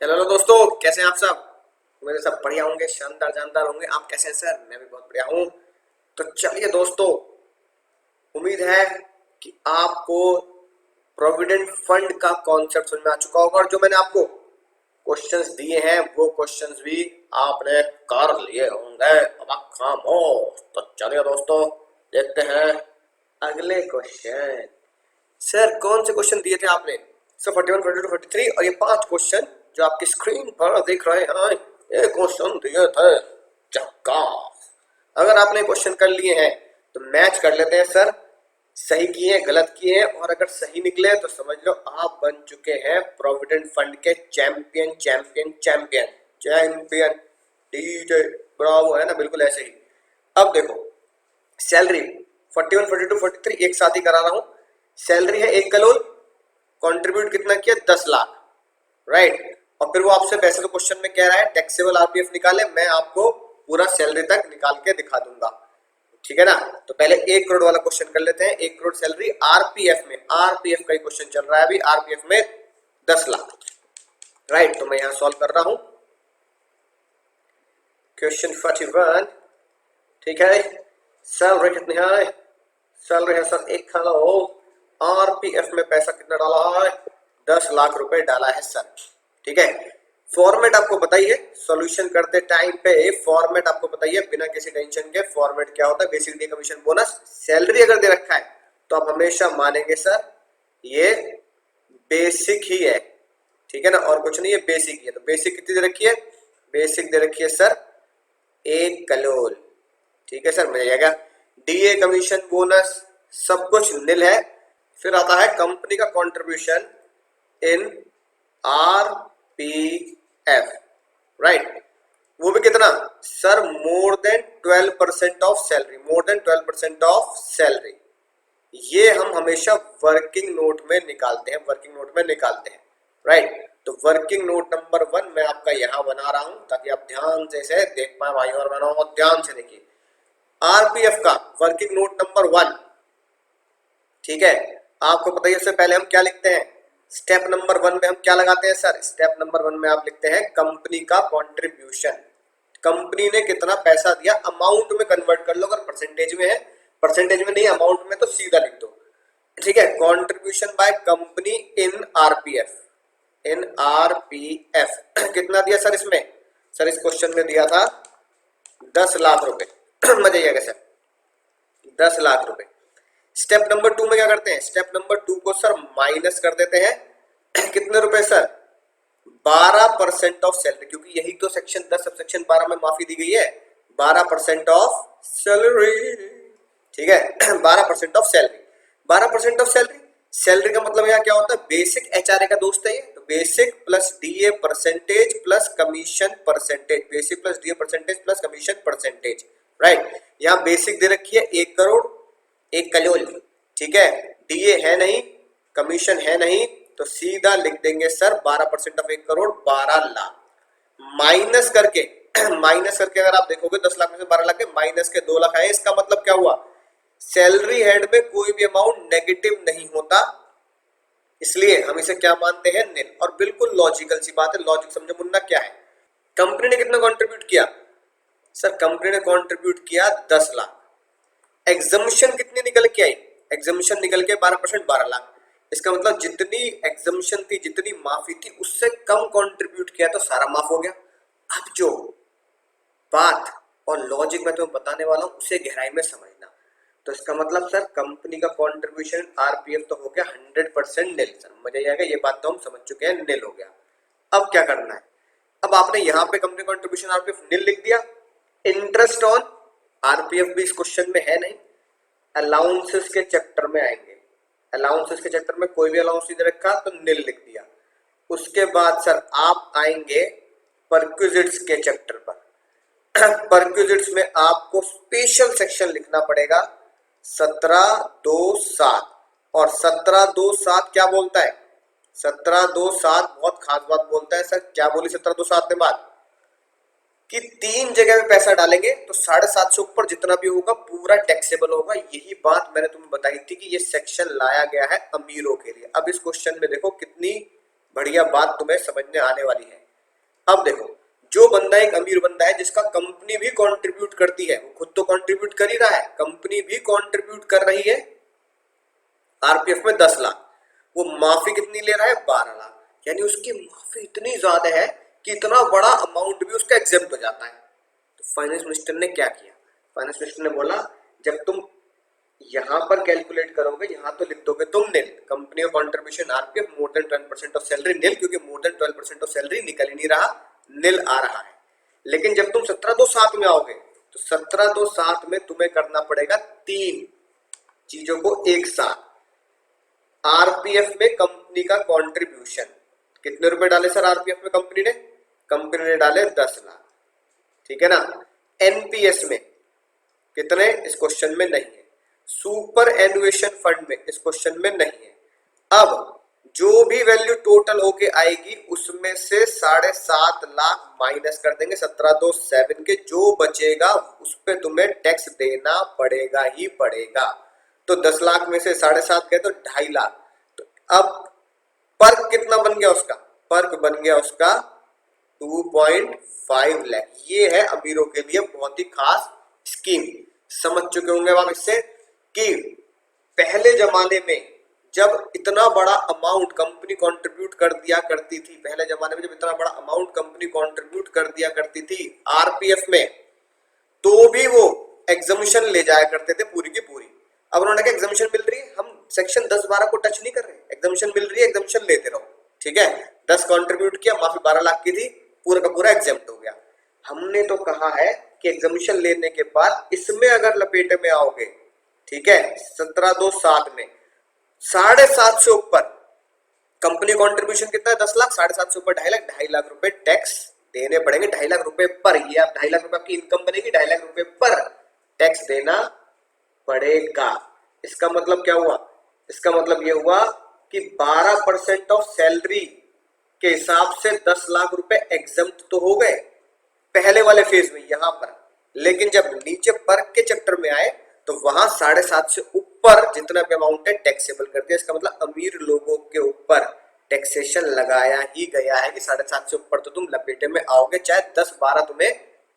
Hello दोस्तों, कैसे हैं आप सब। मेरे सब बढ़िया होंगे, शानदार जानदार होंगे। आप कैसे हैं सर? मैं भी बहुत बढ़िया हूँ। तो चलिए दोस्तों, उम्मीद है कि आपको प्रोविडेंट फंड का कॉन्सेप्ट समझ में आ चुका होगा और जो मैंने आपको क्वेश्चंस दिए हैं वो क्वेश्चंस भी आपने कर लिए होंगे। अब आप खामोश। तो चलिए दोस्तों, देखते हैं अगले क्वेश्चन। सर कौन से क्वेश्चन दिए थे आपने? सर 41, 42, 43 और ये 5 क्वेश्चन जो आपकी स्क्रीन पर दिख रहे हैं, ये क्वेश्चन दिए थे। झक्कास। अगर आपने क्वेश्चन कर लिए हैं तो मैच कर लेते हैं सर, सही किए गलत किए, और अगर सही निकले तो समझ लो आप बन चुके हैं प्रोविडेंट फंड के champion champion champion champion. DJ Bravo, है ना, बिल्कुल ऐसे ही। अब देखो, सैलरी 41, 42, 43 एक साथ ही करा रहा हूं। सैलरी है 1 करोड़, कंट्रीब्यूट कितना किया? 10 लाख, राइट। और फिर वो आपसे, वैसे तो क्वेश्चन में कह रहा है टैक्सेबल आरपीएफ निकाले, मैं आपको पूरा सैलरी तक निकाल के दिखा दूंगा, ठीक है ना। तो पहले 1 करोड़ वाला क्वेश्चन कर लेते हैं। 1 करोड़ सैलरी आरपीएफ में, आरपीएफ का ही क्वेश्चन चल रहा है अभी। आरपीएफ में 10 लाख, राइट। तो मैं यहां सॉल्व कर रहा हूं क्वेश्चन 41, ठीक है। सैलरी कितनी है? सैलरी है सर 1 करोड़। आरपीएफ में पैसा कितना डाला है? 10 लाख रुपए डाला है सर, ठीक है। फॉर्मेट आपको बताइए, सॉल्यूशन करते टाइम पे फॉर्मेट आपको बताइए बिना किसी टेंशन के। फॉर्मेट क्या होता है? Basic D commission bonus. Salary अगर दे रखा है तो आप हमेशा मानेंगे सर ये बेसिक ही है, ठीक है ना, और कुछ नहीं है, बेसिक ही है। तो बेसिक कितनी दे रखी है? बेसिक दे रखी है सर 1 करोड़, ठीक है सर, मिल जाएगा। डीए कमीशन बोनस सब कुछ निल है। फिर आता है कंपनी का कंट्रीब्यूशन इन आरपीएफ, राइट। वो भी कितना sir? More than 12% of salary, more than 12% of salary. ये हम हमेशा वर्किंग नोट में निकालते हैं, वर्किंग नोट में निकालते हैं, राइट। तो वर्किंग नोट नंबर 1 मैं आपका यहां बना रहा हूं ताकि आप ध्यान से देख पाए भाई और बहनों, ध्यान से देखिए। आरपीएफ का वर्किंग नोट नंबर 1, ठीक है। आपको पता है इससे पहले हम क्या लिखते हैं? स्टेप नंबर 1 में हम क्या लगाते हैं सर? स्टेप नंबर 1 में आप लिखते हैं कंपनी का कंट्रीब्यूशन। कंपनी ने कितना पैसा दिया, अमाउंट में कन्वर्ट कर लो। अगर परसेंटेज में है, परसेंटेज में नहीं, अमाउंट में, तो सीधा लिख दो, ठीक है। Contribution by company in RPF, in RPF कितना दिया सर इसमें? सर इस क्वेश्चन में दिया था 10 लाख रुपए। मजा आएगा सर, 10 लाख रुपए। स्टेप नंबर 2 में क्या करते हैं? स्टेप नंबर 2 को सर माइनस कर देते हैं। कितने रुपए सर? 12% ऑफ सैलरी, क्योंकि यही तो सेक्शन 10 सब सेक्शन 12 में माफी दी गई है। 12% ऑफ सैलरी, ठीक है। 12% of salary, 12% of salary. Salary का मतलब यहाँ क्या होता है? बेसिक एचआरए का दोस्त है ये। तो basic plus DA percentage plus commission percentage, basic plus DA percentage plus commission percentage, right. यहाँ बेसिक दे रखी है 1 करोड़, 1 करोड़, ठीक है। डीए है नहीं, कमीशन है नहीं, तो सीधा लिख देंगे sir 12% of 1 crore 12 lakh. Minus करके माइनस करके अगर आप देखोगे 10 लाख में से 12 लाख के माइनस के 2 लाख आए। इसका मतलब क्या हुआ? सैलरी हेड में कोई भी अमाउंट नेगेटिव नहीं होता, इसलिए हम इसे क्या मानते हैं? निल। और बिल्कुल लॉजिकल सी बात है, लॉजिक समझो मुन्ना क्या है। कंपनी ने कितना कंट्रीब्यूट किया? सर कंपनी ने कंट्रीब्यूट किया 10 लाख। एग्जम्पशन कितनी निकल के आई? एग्जम्पशन निकल के 12%, 12 लाख। इसका मतलब जितनी एग्जम्पशन थी, जितनी माफी थी, उससे कम कंट्रीब्यूट किया तो सारा माफ हो गया। अब जो बात और लॉजिक मैं तुम्हें बताने वाला हूं उसे गहराई में समझना। तो इसका मतलब सर कंपनी का कंट्रीब्यूशन आरपीएफ तो हो गया 100% निल। सर मजा आएगा, ये बात तो हम समझ चुके हैं, निल हो गया। अब क्या करना है? अब आपने यहाँ पे कंपनी कंट्रीब्यूशन आरपीएफ निल लिख दिया। इंटरेस्ट ऑन आरपीएफ भी इस क्वेश्चन में है नहीं। अलाउंसेस के चैप्टर में आएंगे, अलाउंसेस के चैप्टर में कोई भी अलाउंस नहीं दे रखा तो निल लिख दिया। उसके बाद सर आप आएंगे परक्विजिट्स के चैप्टर पर। परक्विजिट्स में आपको स्पेशल सेक्शन लिखना पड़ेगा 1727। और 1727 क्या बोलता है? 1727 बहुत खास बात बोलता है। सर क्या बोली 1727 ने बात? कि 3 जगह में पैसा डालेंगे तो 750 ऊपर जितना भी होगा पूरा टैक्सेबल होगा। यही बात मैंने तुम्हें बताई थी कि ये सेक्शन लाया गया है अमीरों के लिए। अब इस क्वेश्चन में देखो कितनी बढ़िया बात तुम्हें समझने आने वाली है। अब देखो, जो बंदा एक अमीर बंदा है जिसका कंपनी भी कंट्रीब्यूट करती है, वो खुद तो कंट्रीब्यूट कर ही रहा है, कंपनी भी कंट्रीब्यूट कर रही है आरपीएफ में 10 लाख, वो माफी कितनी ले रहा है 12 लाख, यानी उसकी माफी इतनी ज्यादा है कि इतना बड़ा अमाउंट भी उसका एग्जेम्प्ट हो जाता है। तो फाइनेंस मिनिस्टर ने क्या किया, फाइनेंस मिनिस्टर ने बोला जब तुम यहां पर कैलकुलेट करोगे, यहां तो लिख दोगे तुम निल, कंपनी का contribution RPF more than 12% of salary nil, क्योंकि मोर देन 12% ऑफ सैलरी निकल ही नहीं रहा, निल आ रहा है। लेकिन जब तुम 17(2)(7) में आओगे तो 17(2)(7) में तुम्हें करना पड़ेगा 3 चीजों को एक साथ। आरपीएफ में कंपनी का कंट्रीब्यूशन कितने रुपए डाले सर आरपीएफ में कंपनी ने डाले 10 लाख, ठीक है ना। एनपीएस में कितने, इस क्वेश्चन में नहीं है। सुपर एनुएशन फंड में इस क्वेश्चन में नहीं है। अब जो भी वैल्यू टोटल होके आएगी उसमें से 7.5 लाख माइनस कर देंगे 17(2)(7) के, जो बचेगा उस पे तुम्हें टैक्स देना पड़ेगा ही पड़ेगा। तो 10 लाख में से 7.5 गए तो 2.5 लाख। तो अब पर्क कितना बन गया उसका, पर्क बन गया उसका 2.5 लाख। ये है अमीरों के लिए बहुत ही खास स्कीम। समझ चुके होंगे आप इससे कि पहले जमाने में जब इतना बड़ा अमाउंट कंपनी कंट्रीब्यूट कर दिया करती थी, पहले जमाने में जब इतना बड़ा अमाउंट कंपनी कंट्रीब्यूट कर दिया करती थी आरपीएफ में, तो भी वो एग्जामिशन ले जाया करते थे पूरी की पूरी। अब उन्होंने कहा एग्जामिशन मिल रही है, हम सेक्शन 10-12 को टच नहीं कर रहे, एग्जामिशन मिल रही है, एग्जामिशन लेते रहो, ठीक है। 10 कंट्रीब्यूट किया, माफी 12 लाख की थी, पूरा का पूरा एग्जाम्प्ट हो गया। हमने तो कहा है कि एग्जामिशन लेने के बाद इसमें अगर लपेटे में आओगे, ठीक है, 17(2)(7) में 7.5 से ऊपर कंपनी कंट्रीब्यूशन कितना है 10 लाख, 7.5 से ऊपर 2.5 लाख, 2.5 लाख रुपए टैक्स देने पड़ेंगे। 2.5 लाख रुपए पर, ये आप 2.5 लाख रुपए आपकी इनकम बनेगी, 2.5 लाख रुपए पर टैक्स देना पड़ेगा। इसका मतलब क्या हुआ, इसका मतलब ये हुआ कि 12% ऑफ सैलरी के हिसाब से 10 लाख रुपए एग्जम्प्ट तो हो गए पहले वाले फेज में यहां पर। लेकिन जब नीचे पर्क के चैप्टर में आए तो वहां 7.5 से ऊपर जितना भी अमाउंट है टैक्सेबल कर दिया। इसका मतलब अमीर लोगों के ऊपर टैक्सेशन लगाया ही गया है कि 7.5 से ऊपर तो तुम लपेटे में आओगे, चाहे 10-12 तुम्हें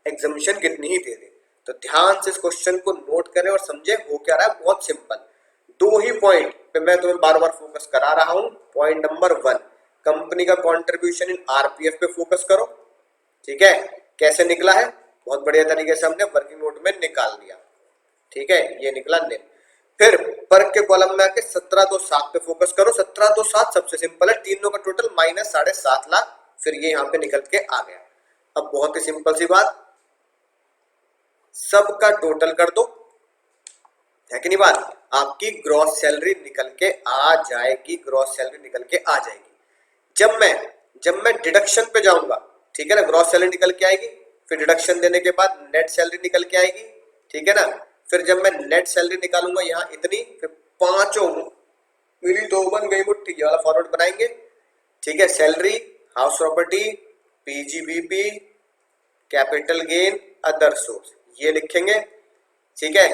एग्जामिशन कितनी ही दे दे। तो ध्यान से इस क्वेश्चन को नोट करें और समझे हो क्या रहा है। बहुत सिंपल, 2 ही पॉइंट पे मैं तुम्हें बार बार फोकस करा रहा हूं। पॉइंट नंबर 1, कंपनी का कंट्रीब्यूशन इन आरपीएफ पे फोकस करो, ठीक है। कैसे निकला है, बहुत बढ़िया तरीके से हमने वर्किंग नोट में निकाल दिया, ठीक है, ये निकला निल। फिर पर्क के कॉलम में आके 17(2)(7) पे फोकस करो। 17(2)(7) सबसे सिंपल है, तीनों का टोटल माइनस 7.5 लाख, फिर ये यहां पे निकल के आ गया। अब बहुत ही सिंपल सी बात, सबका टोटल कर दो, है कि नहीं बात, आपकी ग्रॉस सैलरी निकल के आ जाएगी, ग्रॉस सैलरी निकल के आ जाएगी। जब मैं डिडक्शन पे जाऊंगा, ठीक है ना, ग्रॉस सैलरी निकल के आएगी, फिर डिडक्शन देने के बाद नेट सैलरी निकल के आएगी, ठीक है ना। फिर जब मैं नेट सैलरी निकालूंगा यहाँ इतनी, फिर पांचों मिली तो बन गई मुट्ठी, ये वाला फॉर्मेट बनाएंगे, ठीक है। Salary, house property, PGBP, capital gain, other source, ये लिखेंगे, ठीक है।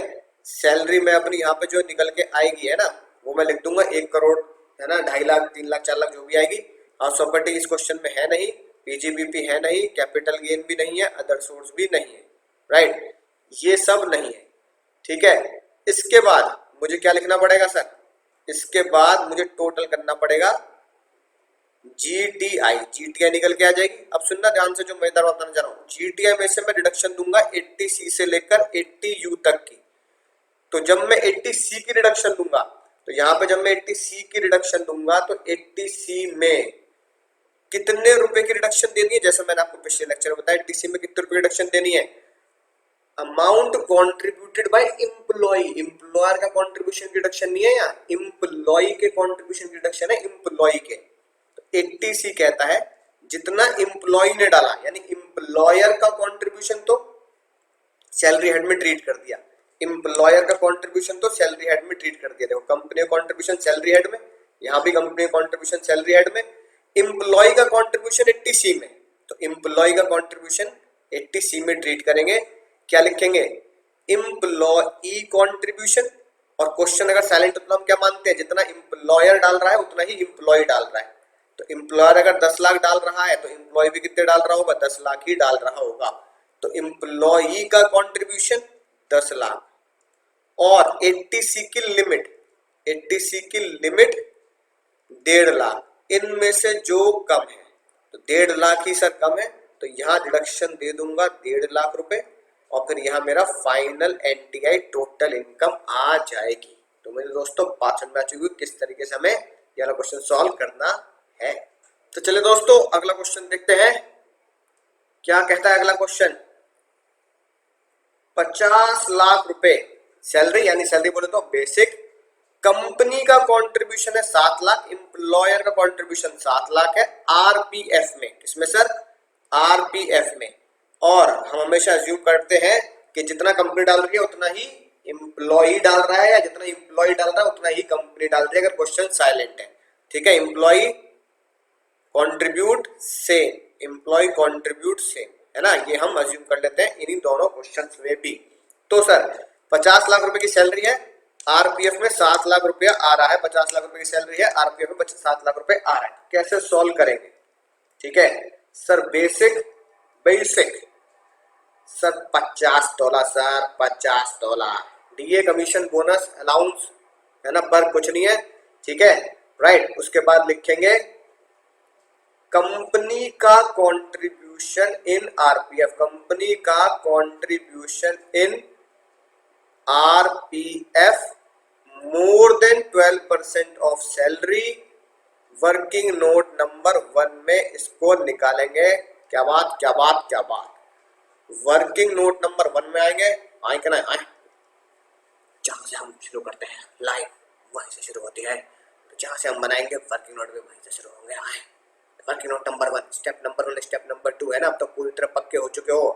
सैलरी में अपनी यहाँ पे जो निकल के आएगी है ना, वो मैं लिख दूंगा 1 करोड़, है ना, 2.5 लाख, 3 लाख, 4 लाख जो भी आएगी। हाउस प्रॉपर्टी इस क्वेश्चन में है नहीं, पीजीबीपी है नहीं, कैपिटल गेन भी नहीं है, अदर सोर्स भी नहीं है, राइट, ये सब नहीं है, ठीक है। इसके बाद मुझे क्या लिखना पड़ेगा सर, इसके बाद मुझे टोटल करना पड़ेगा जीटीआई, जीटीआई निकल के आ जाएगी। अब सुनना ध्यान से, जो मैं इधर बताना चाह रहा हूँ, जीटीआई में से मैं रिडक्शन दूंगा 80C से लेकर 80U तक की। तो जब मैं 80C की रिडक्शन दूंगा, तो यहाँ पे जब मैं 80C की रिडक्शन दूंगा तो 80C में कितने रुपए की रिडक्शन देनी है, जैसे मैंने आपको पिछले लेक्चर में बताया 80C में कितने रुपए की रिडक्शन देनी है, amount contributed by employee, employer का कॉन्ट्रीब्यूशन की रिडक्शन नहीं है, यहाँ एम्प्लॉय के कॉन्ट्रीब्यूशन की रिडक्शन है, एम्प्लॉय के। तो 80C कहता है जितना एम्प्लॉय ने डाला, यानी एम्प्लॉयर का कॉन्ट्रीब्यूशन तो सैलरी हेड में ट्रीट कर दिया, एम्प्लॉयर का कंट्रीब्यूशन तो सैलरी हेड में ट्रीट कर दिया। देखो, कंपनी का कंट्रीब्यूशन सैलरी हेड में, यहाँ भी कंपनी का कंट्रीब्यूशन सैलरी हेड में, एम्प्लॉय का कंट्रीब्यूशन 80C में, तो एम्प्लॉय का कंट्रीब्यूशन 80C में ट्रीट करेंगे। क्या लिखेंगे, एम्प्लॉई कंट्रीब्यूशन, और क्वेश्चन अगर साइलेंट तो हम क्या मानते हैं, जितना एम्प्लॉयर डाल रहा है उतना ही एम्प्लॉय डाल रहा है। तो एम्प्लॉयर अगर 10 लाख डाल रहा है तो एम्प्लॉय भी कितने डाल रहा होगा, 10 लाख ही डाल रहा होगा। तो एम्प्लॉई का कंट्रीब्यूशन 10 लाख और 80C की लिमिट 1.5 लाख, इनमें से जो कम है तो 1.5 लाख ही सर कम है, तो यहाँ डिडक्शन दे दूंगा 1.5 लाख रुपए और फिर यहाँ मेरा फाइनल एनटीआई टोटल इनकम आ जाएगी। तो मेरे दोस्तों बात समझ में आ चुकी है किस तरीके से हमें ये वाला क्वेश्चन सॉल्व करना है। तो चलिए दोस्तों अगला क्वेश्चन देखते हैं, क्या कहता है अगला क्वेश्चन। 50 लाख रुपए सैलरी, यानी सैलरी बोले तो बेसिक, कंपनी का कंट्रीब्यूशन है 7 लाख, एम्प्लॉयर का कंट्रीब्यूशन 7 लाख है आरपीएफ में। किसमें सर, आरपीएफ में। और हम हमेशा अज्यूम करते हैं कि जितना कंपनी डाल रही है उतना ही एम्प्लॉय डाल रहा है, या जितना एम्प्लॉय डाल रहा है उतना ही कंपनी डाल रही है अगर क्वेश्चन साइलेंट है। ठीक है, employee contribute same, employee contribute same, है ना, ये हम अज्यूम कर लेते हैं इन्हीं दोनों क्वेश्चंस में भी। तो सर 50 लाख रुपए की सैलरी है, आरपीएफ में 7 लाख रुपया आ रहा है, 50 लाख रुपए की सैलरी है, आरपीएफ में 7 लाख रुपए आ रहा है, कैसे सॉल्व करेंगे। ठीक है sir, basic sir $50 sir, $50 DA commission bonus allowance, है ना, पर कुछ नहीं है। ठीक है राइट, उसके बाद लिखेंगे कंपनी का कंट्रीब्यूशन इन आरपीएफ, कंपनी का contribution in RPF more than 12% of salary, working note number 1 में इसको निकालेंगे। क्या बात क्या बात क्या बात, वर्किंग नोट नंबर 1 में आएंगे, आए क्या ना आए, जहां से हम शुरू करते हैं लाइव वहीं से शुरू होती है, तो जहां से हम बनाएंगे वर्किंग नोट भी वहीं से शुरू होंगे। आए working note number 1, step number 1, step number 2, है ना, अब तो पूरी तरह पक्के हो चुके हो।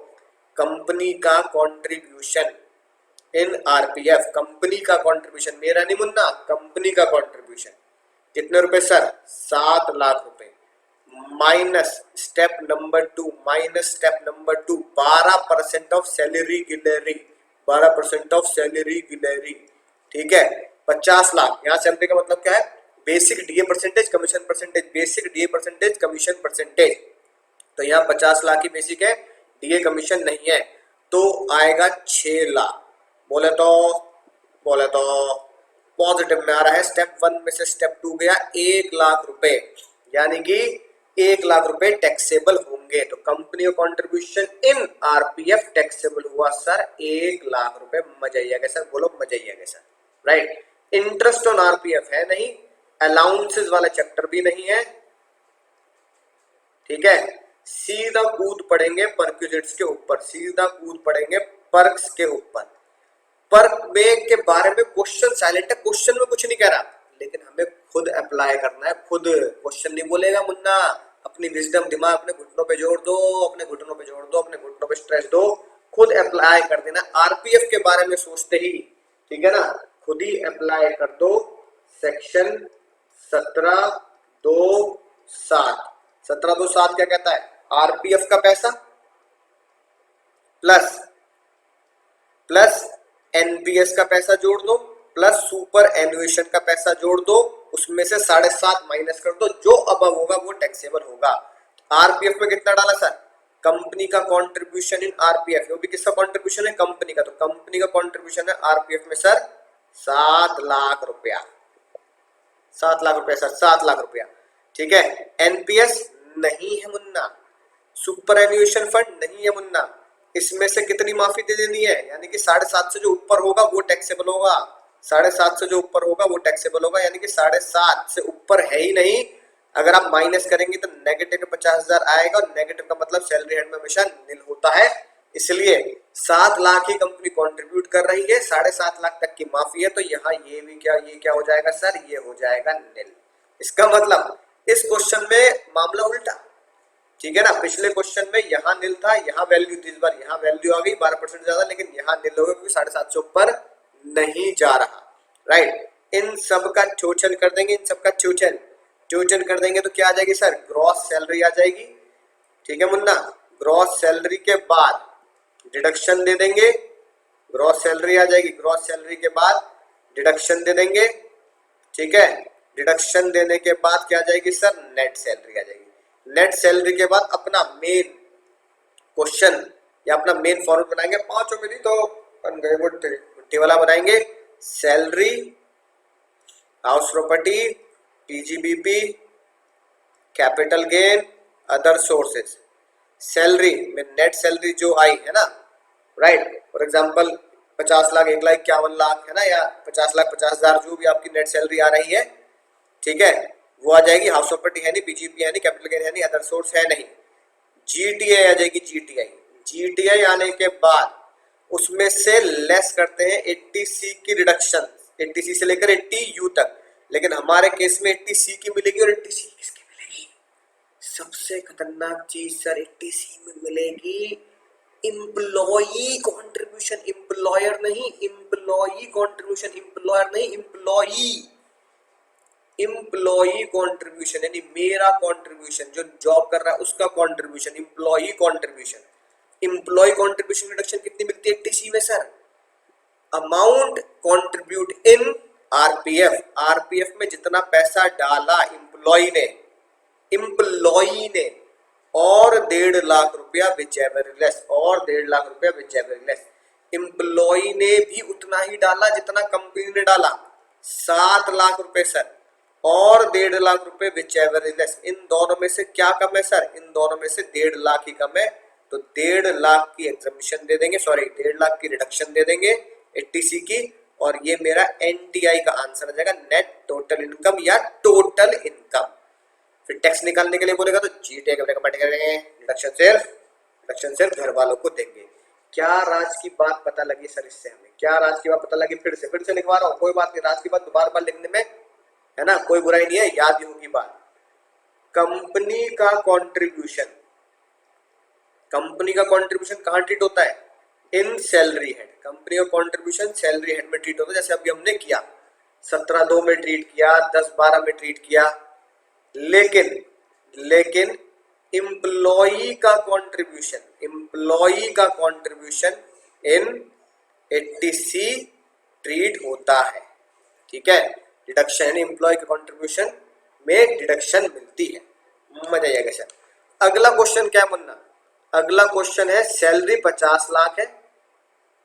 कंपनी का कंट्रीब्यूशन इन आरपीएफ, कंपनी का कंट्रीब्यूशन, मेरा नहीं मुन्ना, कंपनी का कंट्रीब्यूशन कितने रुपए सर, 7 लाख रुपए, minus step number 2, minus step number 2 12% of salary गिलरी, 12% ऑफ सैलरी गिलरी। ठीक है 50 लाख, यहाँ सैलरी का मतलब क्या है, basic DA percentage commission percentage, basic DA percentage commission percentage. तो यहाँ 50 लाख की बेसिक है, डीए कमीशन नहीं है, तो आएगा 6 लाख। बोले तो पॉजिटिव में आ रहा है, स्टेप 1 में से स्टेप 2 गया 1 लाख रुपए, यानी कि 1 लाख रुपए टैक्सेबल होंगे। तो कंपनी का कंट्रीब्यूशन इन आरपीएफ टैक्सेबल हुआ सर 1 लाख रुपए। मजा ही आ गया सर, बोलो मजा ही आ गया sir. Right, interest on RPF है नहीं, अलाउंसेस वाला चैप्टर भी नहीं है। ठीक है, सीधा कूद पड़ेंगे परक्विजिट्स के ऊपर, सीधा कूद पड़ेंगे पर्क्स के ऊपर। पर्क में के बारे में क्वेश्चन साइलेंट है, क्वेश्चन में कुछ नहीं कह रहा, लेकिन हमें खुद अप्लाई करना है, खुद क्वेश्चन नहीं बोलेगा मुन्ना, अपनी विजडम दिमाग अपने घुटनों पे जोड़ दो, अपने घुटनों पे जोड़ दो, अपने घुटनों पे स्ट्रेस दो, खुद अप्लाई कर देना आरपीएफ के बारे में सोचते ही। ठीक है ना, खुद ही अप्लाई कर दो सेक्शन 17(2)(7। 17(2)(7 क्या कहता है, आरपीएफ का पैसा प्लस एनपीएस का पैसा जोड़ दो, प्लस सुपर एनुएशन का पैसा जोड़ दो, उसमें से 7.5 माइनस कर दो, जो अबव होगा वो टैक्सेबल होगा। आरपीएफ में कितना डाला सर, कंपनी का कंट्रीब्यूशन इन आरपीएफ, वो भी किसका कंट्रीब्यूशन है, कंपनी का, तो कंपनी का कंट्रीब्यूशन है आरपीएफ में सर 7 लाख रुपया, 7 लाख रुपया सर, 7 लाख रुपया। ठीक है, एनपीएस नहीं है मुन्ना, सुपर एनुएशन फंड नहीं है मुन्ना, इसमें से कितनी माफी दे देनी है, यानी कि 7.5 से जो ऊपर होगा वो टैक्सेबल होगा, 7.5 से जो ऊपर होगा वो टैक्सेबल होगा, यानी कि 7.5 से ऊपर है ही नहीं। अगर आप माइनस करेंगे तो नेगेटिव के 50,000 आएगा, और नेगेटिव का मतलब सैलरी हेड में हमेशा नील होता है, इसलिए 7 लाख ही कंपनी कंट्रीब्यूट कर रही है, 7.5 लाख तक की माफी है, तो यहाँ ये क्या हो जाएगा सर, ये हो जाएगा नील। इसका मतलब इस क्वेश्चन में मामला उल्टा। ठीक है ना, पिछले क्वेश्चन में यहाँ नील था, यहाँ वैल्यू थी, इस बार यहाँ वैल्यू आ गई 12% ज्यादा, लेकिन यहाँ नील होगा क्योंकि 7.5 से ऊपर नहीं जा रहा। राइट, इन सब का चोचन कर देंगे, इन सब का चोचन कर देंगे तो क्या आ जाएगी सर, ग्रॉस सैलरी आ जाएगी। ठीक है मुन्ना, ग्रॉस सैलरी के बाद डिडक्शन दे देंगे, ग्रॉस सैलरी आ जाएगी, ग्रॉस सैलरी के बाद डिडक्शन दे देंगे। ठीक है, डिडक्शन देने के बाद क्या आ जाएगी सर, नेट सैलरी आ जाएगी। नेट सैलरी के बाद अपना मेन क्वेश्चन या अपना मेन फॉर्मूला बनाएंगे, पांचों में नहीं तो बन गए मुट्ठी वाला बनाएंगे। Salary, house property, PGBP, capital gain, other sources. Salary में नेट सैलरी जो आई है ना, राइट, फॉर एग्जांपल 50 लाख, 1,51,00,000 है ना, या 50 लाख 50,000 जो भी आपकी नेट सैलरी आ रही है, ठीक है, वो आ जाएगी। हाउस प्रॉपर्टी है नहीं, पीजीपी है नहीं, कैपिटल गेन है नहीं, अदर सोर्स है नहीं। जीटीआई आ जाएगी, जीटीआई। जीटीआई आने के बाद उसमें से लेस करते हैं 80C की रिडक्शन, 80C से लेकर 80U तक। लेकिन हमारे केस में 80C की मिलेगी, और 80C किसकी मिलेगी, सबसे खतरनाक चीज सर 80C में मिलेगी एम्प्लॉई कॉन्ट्रीब्यूशन, एम्प्लॉयर नहीं, एम्प्लॉई कॉन्ट्रीब्यूशन, एम्प्लॉयर नहीं, एम्प्लॉई, एम्प्लॉई कॉन्ट्रीब्यूशन यानी मेरा कॉन्ट्रीब्यूशन, जो जॉब कर रहा है उसका contribution, employee contribution. Employee contribution reduction कितनी मिलती है 80C में sir, amount contribute in RPF, RPF में जितना पैसा डाला एम्प्लॉई ने और 1.5 लाख रुपया विच एवर लेस, और 1.5 लाख रुपया विच एवर लेस। एम्प्लॉई ने भी उतना ही डाला जितना कंपनी ने डाला, 7 लाख रुपए सर, और 1.5 लाख रुपए विच एवर लेस। इन दोनों में से क्या कम है सर, इन दोनों में से 1.5 लाख ही कम है, तो 1.5 लाख की एग्जम्पशन दे देंगे, सॉरी 1.5 लाख की रिडक्शन दे देंगे 80C की, और ये मेरा एनटीआई का आंसर आ जाएगा, नेट टोटल इनकम या टोटल इनकम। फिर टैक्स निकालने के लिए बोलेगा तो जीटीआई का ब्रैकेट करेंगे, रिडक्शन सिर्फ घर वालों को देंगे। क्या राज की बात पता लगी सर इससे हमें, क्या राज की बात पता लगी, फिर से लिखवा रहा हूँ, कोई बात नहीं, राज की बात दोबारा बार लिखने में है ना कोई बुराई नहीं है, याद ही होगी बात। कंपनी का कंट्रीब्यूशन, कंपनी का कंट्रीब्यूशन कहाँ ट्रीट होता है, इन सैलरी हेड। कंपनी का कंट्रीब्यूशन सैलरी हेड में ट्रीट होता है, जैसे अभी हमने किया 17(2) में ट्रीट किया, 10(12) में ट्रीट किया। लेकिन एम्प्लॉई का कंट्रीब्यूशन, एम्प्लॉई का कंट्रीब्यूशन इन 80C ट्रीट होता है, ठीक है। डिडक्शन एम्प्लॉय के कंट्रीब्यूशन में डिडक्शन मिलती है, मजा आएगा सर। अगला क्वेश्चन क्या है मुन्ना, अगला क्वेश्चन है सैलरी 50 लाख है,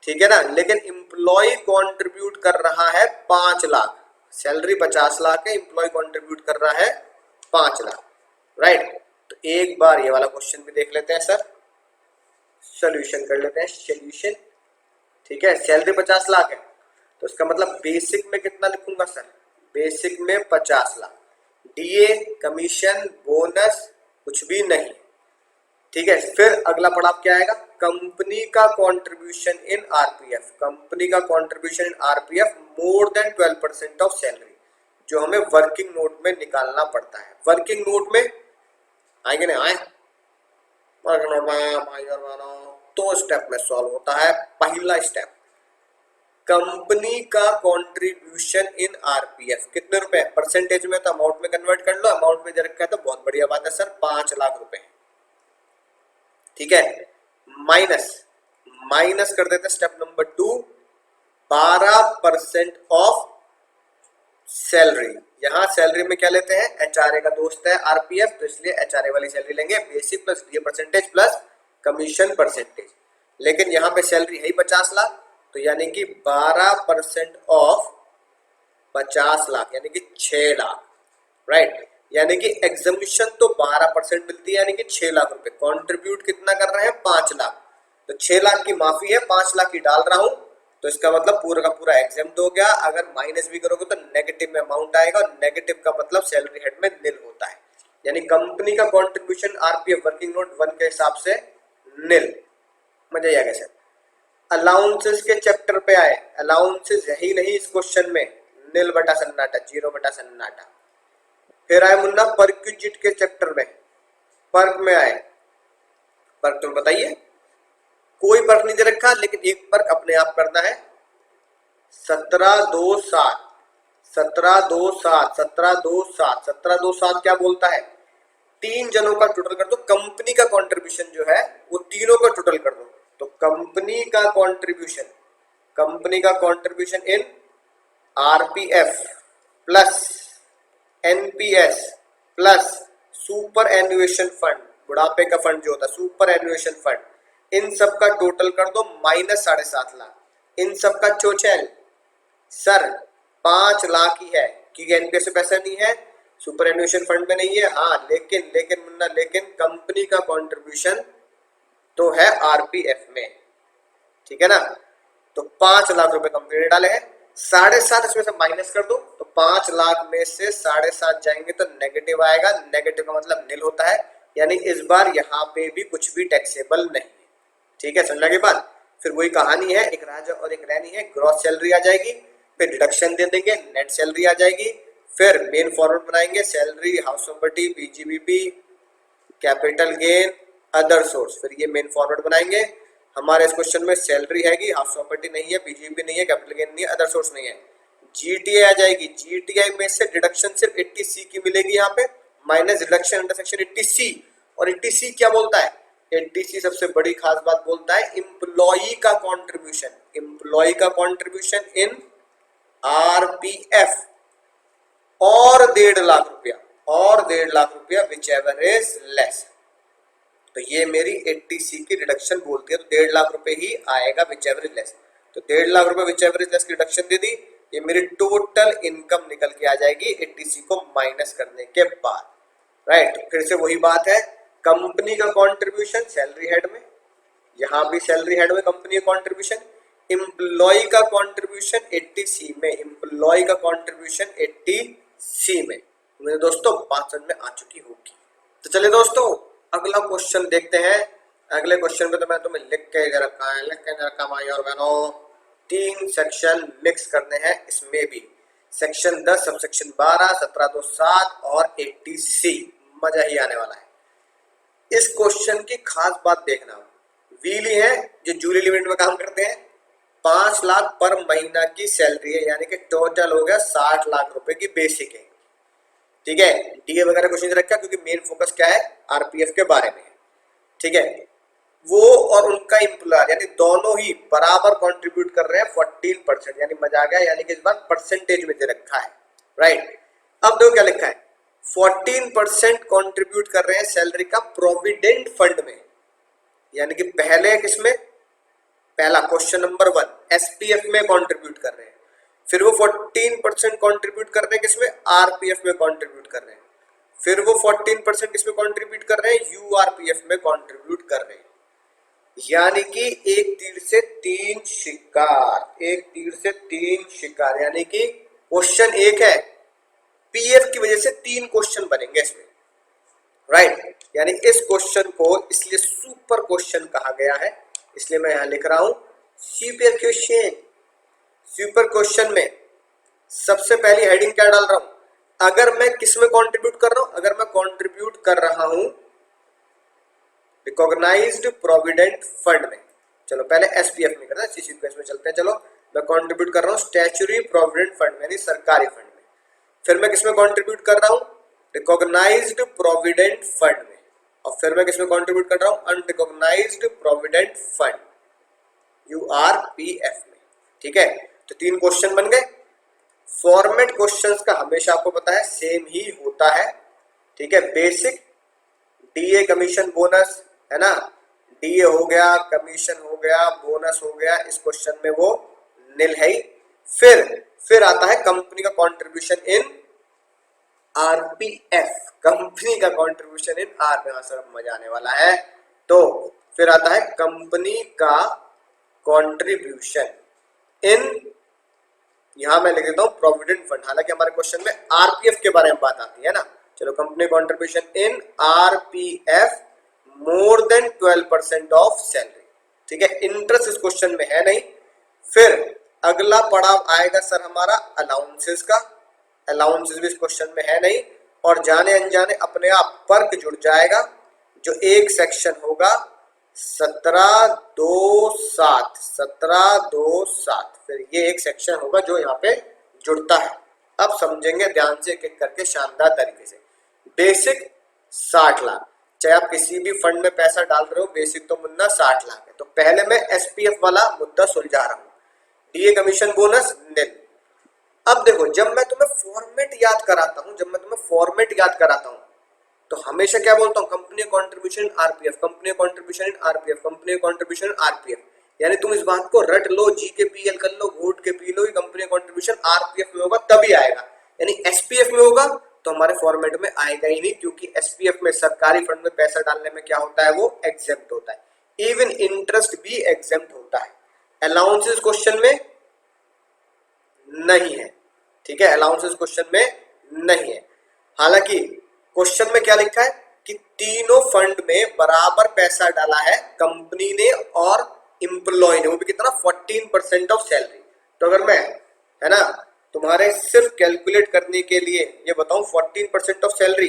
ठीक है ना, लेकिन एम्प्लॉय कंट्रीब्यूट कर रहा है 5 लाख। सैलरी 50 लाख है, एम्प्लॉय कंट्रीब्यूट कर रहा है 5 लाख, राइट। तो एक बार ये वाला क्वेश्चन भी देख लेते हैं सर, सोल्यूशन कर लेते हैं, सोल्यूशन, ठीक है। सैलरी 50 लाख है, तो इसका मतलब बेसिक में कितना लिखूंगा सर, बेसिक में 50 लाख, डीए, कमीशन, बोनस कुछ भी नहीं, ठीक है। फिर अगला पड़ाव क्या आएगा, कंपनी का कंट्रीब्यूशन इन आरपीएफ, कंपनी का contribution in RPF more than 12% of salary, जो हमें वर्किंग नोट में निकालना पड़ता है। वर्किंग नोट में आएंगे ना, आए वर्किंग नोट में 2 स्टेप में सॉल्व होता है। पहला स्टेप, कंपनी का कंट्रीब्यूशन इन आरपीएफ कितने रुपए, परसेंटेज में तो अमाउंट में कन्वर्ट कर लो, अमाउंट में दे रखा है तो बहुत बढ़िया बात है सर, 5 लाख रुपए, ठीक है। माइनस कर देते स्टेप नंबर 2, 12% ऑफ सैलरी। यहां सैलरी में क्या लेते हैं, एचआरए का दोस्त है आरपीएफ, तो इसलिए एचआरए वाली सैलरी लेंगे, basic plus DA percentage plus commission percentage. लेकिन यहाँ पे सैलरी है ही 50 लाख, तो यानी कि 12% ऑफ 50 लाख यानी कि 6 लाख, राइट। यानी कि एग्जामिशन तो 12% मिलती है, यानी कि 6 लाख रुपए। कंट्रीब्यूट कितना कर रहे हैं, 5 लाख, तो 6 लाख की माफी है, 5 लाख की डाल रहा हूं, तो इसका मतलब पूरा का पूरा एग्जाम्प्ट हो गया। अगर माइनस भी करोगे तो नेगेटिव में अमाउंट आएगा, और नेगेटिव का मतलब सैलरी हेड में निल होता है, यानी कंपनी का कंट्रीब्यूशन आरपीएफ वर्किंग नोट 1 के हिसाब से निल। मजा आएगा सर। अलाउंसेस के चैप्टर पे आए, अलाउंसेस यही नहीं इस क्वेश्चन में, निल बटा सन्नाटा, 0 बटा सन्नाटा। फिर आए मुन्ना परक्विजिट के चैप्टर में, पर्क में आए, पर्क तुम बताइए, कोई पर्क नहीं दे रखा, लेकिन एक पर्क अपने आप करना है, 17(2)(7, 17(2)(7, 17(2)(7, 17(2)(7 क्या बोलता है, 3 जनों का टोटल कर दो, कंपनी का कंट्रीब्यूशन जो है वो तीनों का टोटल कर दो, तो कंपनी का contribution in RPF plus NPS plus superannuation fund, बुढ़ापे का फंड जो होता है सुपर एन्युएशन फंड, इन सब का टोटल कर दो माइनस 7.5 लाख। इन सब का चोचल सर 5 लाख ही है, क्योंकि एनपीएस से पैसा नहीं है, सुपर एन्युएशन फंड में नहीं है। हाँ लेकिन लेकिन मुन्ना लेकिन कंपनी का कंट्रीब्यूशन तो है आरपीएफ में, ठीक है ना। तो 5 लाख रुपए कंपनी ने डाले हैं, 7.5 इसमें से माइनस कर दो तो 5 लाख में से 7.5 जाएंगे तो नेगेटिव आएगा। नेगेटिव का मतलब नील होता है, यानी इस बार यहाँ पे भी कुछ भी टैक्सेबल नहीं है, ठीक है, समझ लगे बात। फिर वही कहानी है, एक राजा और एक रानी है, ग्रॉस सैलरी आ जाएगी, फिर डिडक्शन दे देंगे, नेट सैलरी आ जाएगी, फिर मेन फॉर्मेट बनाएंगे, salary, house property, PGBP, capital gain, other source, फिर ये मेन फॉर्मेट बनाएंगे। हमारे इस क्वेश्चन में सैलरी हैगी, हाउस प्रॉपर्टी नहीं है, पीजीबीपी नहीं है, कैपिटल गेन नहीं है, अदर सोर्स नहीं है, जीटीआई आ जाएगी। जीटीआई में से डिडक्शन सिर्फ 80C की मिलेगी यहाँ पे, minus deduction under section 80C। और 80C क्या बोलता है? 80C सबसे बड़ी खास बात बोलता है एम्प्लॉई का कंट्रीब्यूशन, एम्प्लॉई का कंट्रीब्यूशन इन आरपीएफ और 1.5 लाख रुपया, और 1.5 लाख रुपया विच एवर इज लेस। तो ये मेरी 80C की रिडक्शन बोलती है, तो 1.5 लाख रुपए ही आएगा विच एवर इज लेस। तो 1.5 लाख रुपए विच एवर इज लेस की रिडक्शन दे दी, ये मेरी टोटल इनकम निकल के आ जाएगी 80C को माइनस करने के बाद, राइट। फिर से वही बात है, कंपनी का कंट्रीब्यूशन सैलरी हेड में, यहां भी सैलरी हेड में कंपनी का कंट्रीब्यूशन, एम्प्लॉय का कंट्रीब्यूशन 80C में, एम्प्लॉय का कंट्रीब्यूशन 80C में। मेरे दोस्तों बात समझ में आ चुकी होगी। तो चलिए दोस्तों अगला क्वेश्चन देखते हैं। अगले क्वेश्चन पे तो मैं तुम्हें लिख के रखा भाई और बहनों, 3 सेक्शन मिक्स करने हैं इसमें भी, सेक्शन 10 सब सेक्शन 12, 17(2)(7) और 80C, मजा ही आने वाला है। इस क्वेश्चन की खास बात देखना, व्हीली है जो जूली लिमिट में काम करते हैं, 5 लाख पर महीना की सैलरी है, यानी कि टोटल हो गया 60 लाख रुपए की बेसिक है, ठीक है। डीए वगैरह कुछ नहीं रखा क्योंकि मेन फोकस क्या है, आरपीएफ के बारे में, ठीक है। वो और उनका एम्प्लॉयर यानी दोनों ही बराबर कंट्रीब्यूट कर रहे हैं 14%, यानी मजा आ गया, यानी कि इस बार परसेंटेज में दे रखा है, राइट। अब देखो क्या लिखा है, 14% कंट्रीब्यूट कर रहे हैं सैलरी का प्रोविडेंट फंड में, यानी कि पहले किसमें, पहला क्वेश्चन नंबर 1 एसपीएफ में कंट्रीब्यूट कर रहे हैं, फिर वो 14% कंट्रीब्यूट कर रहे हैं किसमें, आरपीएफ में कंट्रीब्यूट कर रहे हैं, फिर वो 14% किसमें कंट्रीब्यूट कर रहे हैं, यूआरपीएफ में कंट्रीब्यूट कर रहे हैं। यानी कि एक तीर से 3 शिकार, एक तीर से 3 शिकार, यानी कि क्वेश्चन एक है, पीएफ की वजह से 3 क्वेश्चन बनेंगे इसमें, राइट। यानी इस क्वेश्चन को इसलिए सुपर क्वेश्चन कहा गया है, इसलिए मैं यहां लिख रहा हूं सुपर क्वेश्चन। सुपर क्वेश्चन में सबसे पहली हेडिंग क्या डाल रहा हूं, अगर मैं किसमें कंट्रीब्यूट कर रहा हूं, अगर मैं कंट्रीब्यूट कर रहा हूं रिकॉग्नाइज्ड प्रोविडेंट फंड में, चलो पहले एसपीएफ में करना है, इसी सीक्वेंस में चलते हैं। चलो मैं कंट्रीब्यूट कर रहा हूं स्टैच्यूटरी प्रोविडेंट फंड में, यानी सरकारी फंड में, फिर मैं किसमें कंट्रीब्यूट कर रहा हूं, रिकॉग्नाइज्ड प्रोविडेंट फंड में, और फिर मैं किसमें कंट्रीब्यूट कर रहा हूं, अनरिकॉग्नाइज्ड प्रोविडेंट फंड यूआरपीएफ में, ठीक है। तो 3 क्वेश्चन बन गए। फॉर्मेट क्वेश्चंस का हमेशा आपको पता है सेम ही होता है, ठीक है। बेसिक डीए कमीशन बोनस है ना, डीए हो गया, कमीशन हो गया, बोनस हो गया, इस क्वेश्चन में वो निल है ही। फिर आता है कंपनी का कंट्रीब्यूशन इन आरपीएफ, कंपनी का कंट्रीब्यूशन इन आरपीएफ, सर मजा आने वाला है। तो फिर आता है कंपनी का कंट्रीब्यूशन इन, यहां मैं लिख देता हूं प्रोविडेंट फंड, हालांकि हमारे क्वेश्चन में आरपीएफ के बारे में बात आती है ना। चलो company contribution in RPF more than 12% of salary, ठीक है। इंटरेस्ट इस क्वेश्चन में है नहीं। फिर अगला पड़ाव आएगा सर हमारा अलाउंसेस का, अलाउंसेस भी इस क्वेश्चन में है नहीं, और जाने अनजाने अपने आप पर्क जुड़ जाएगा, जो एक सेक्शन होगा 17(2)(7), 17(2)(7, फिर ये एक सेक्शन होगा जो यहाँ पे जुड़ता है। अब समझेंगे ध्यान से एक एक करके शानदार तरीके से। बेसिक 60 लाख, चाहे आप किसी भी फंड में पैसा डाल रहे हो, बेसिक तो मुन्ना 60 लाख है। तो पहले मैं एसपीएफ वाला मुद्दा सुलझा रहा हूं, डीए कमीशन बोनस निल। अब देखो, जब मैं तुम्हें फॉर्मेट याद कराता हूं, तो हमेशा क्या बोलता हूं, company contribution in RPF, company contribution in RPF, company contribution in RPF. यानी तुम इस बात को रट लो, जी के पीएल कर लो, घोट के P low, company contribution RPF में होगा तभी आएगा। यानी एसपीएफ में होगा तो हमारे फॉर्मेट में आएगा ही नहीं, क्योंकि एसपीएफ में सरकारी फंड में पैसा डालने में क्या होता है, वो एग्जेम्प्ट होता है। इवन इंटरेस्ट भी एग्जेम्प्ट होता है। अलाउंसेस क्वेश्चन में नहीं है, ठीक है, अलाउंसेस क्वेश्चन में नहीं है। हालांकि क्वेश्चन में क्या लिखा है कि तीनों फंड में बराबर पैसा डाला है कंपनी ने और एम्प्लॉय ने, वो भी कितना, 14% ऑफ सैलरी। तो अगर मैं, है ना, तुम्हारे सिर्फ कैलकुलेट करने के लिए ये बताऊं 14% of salary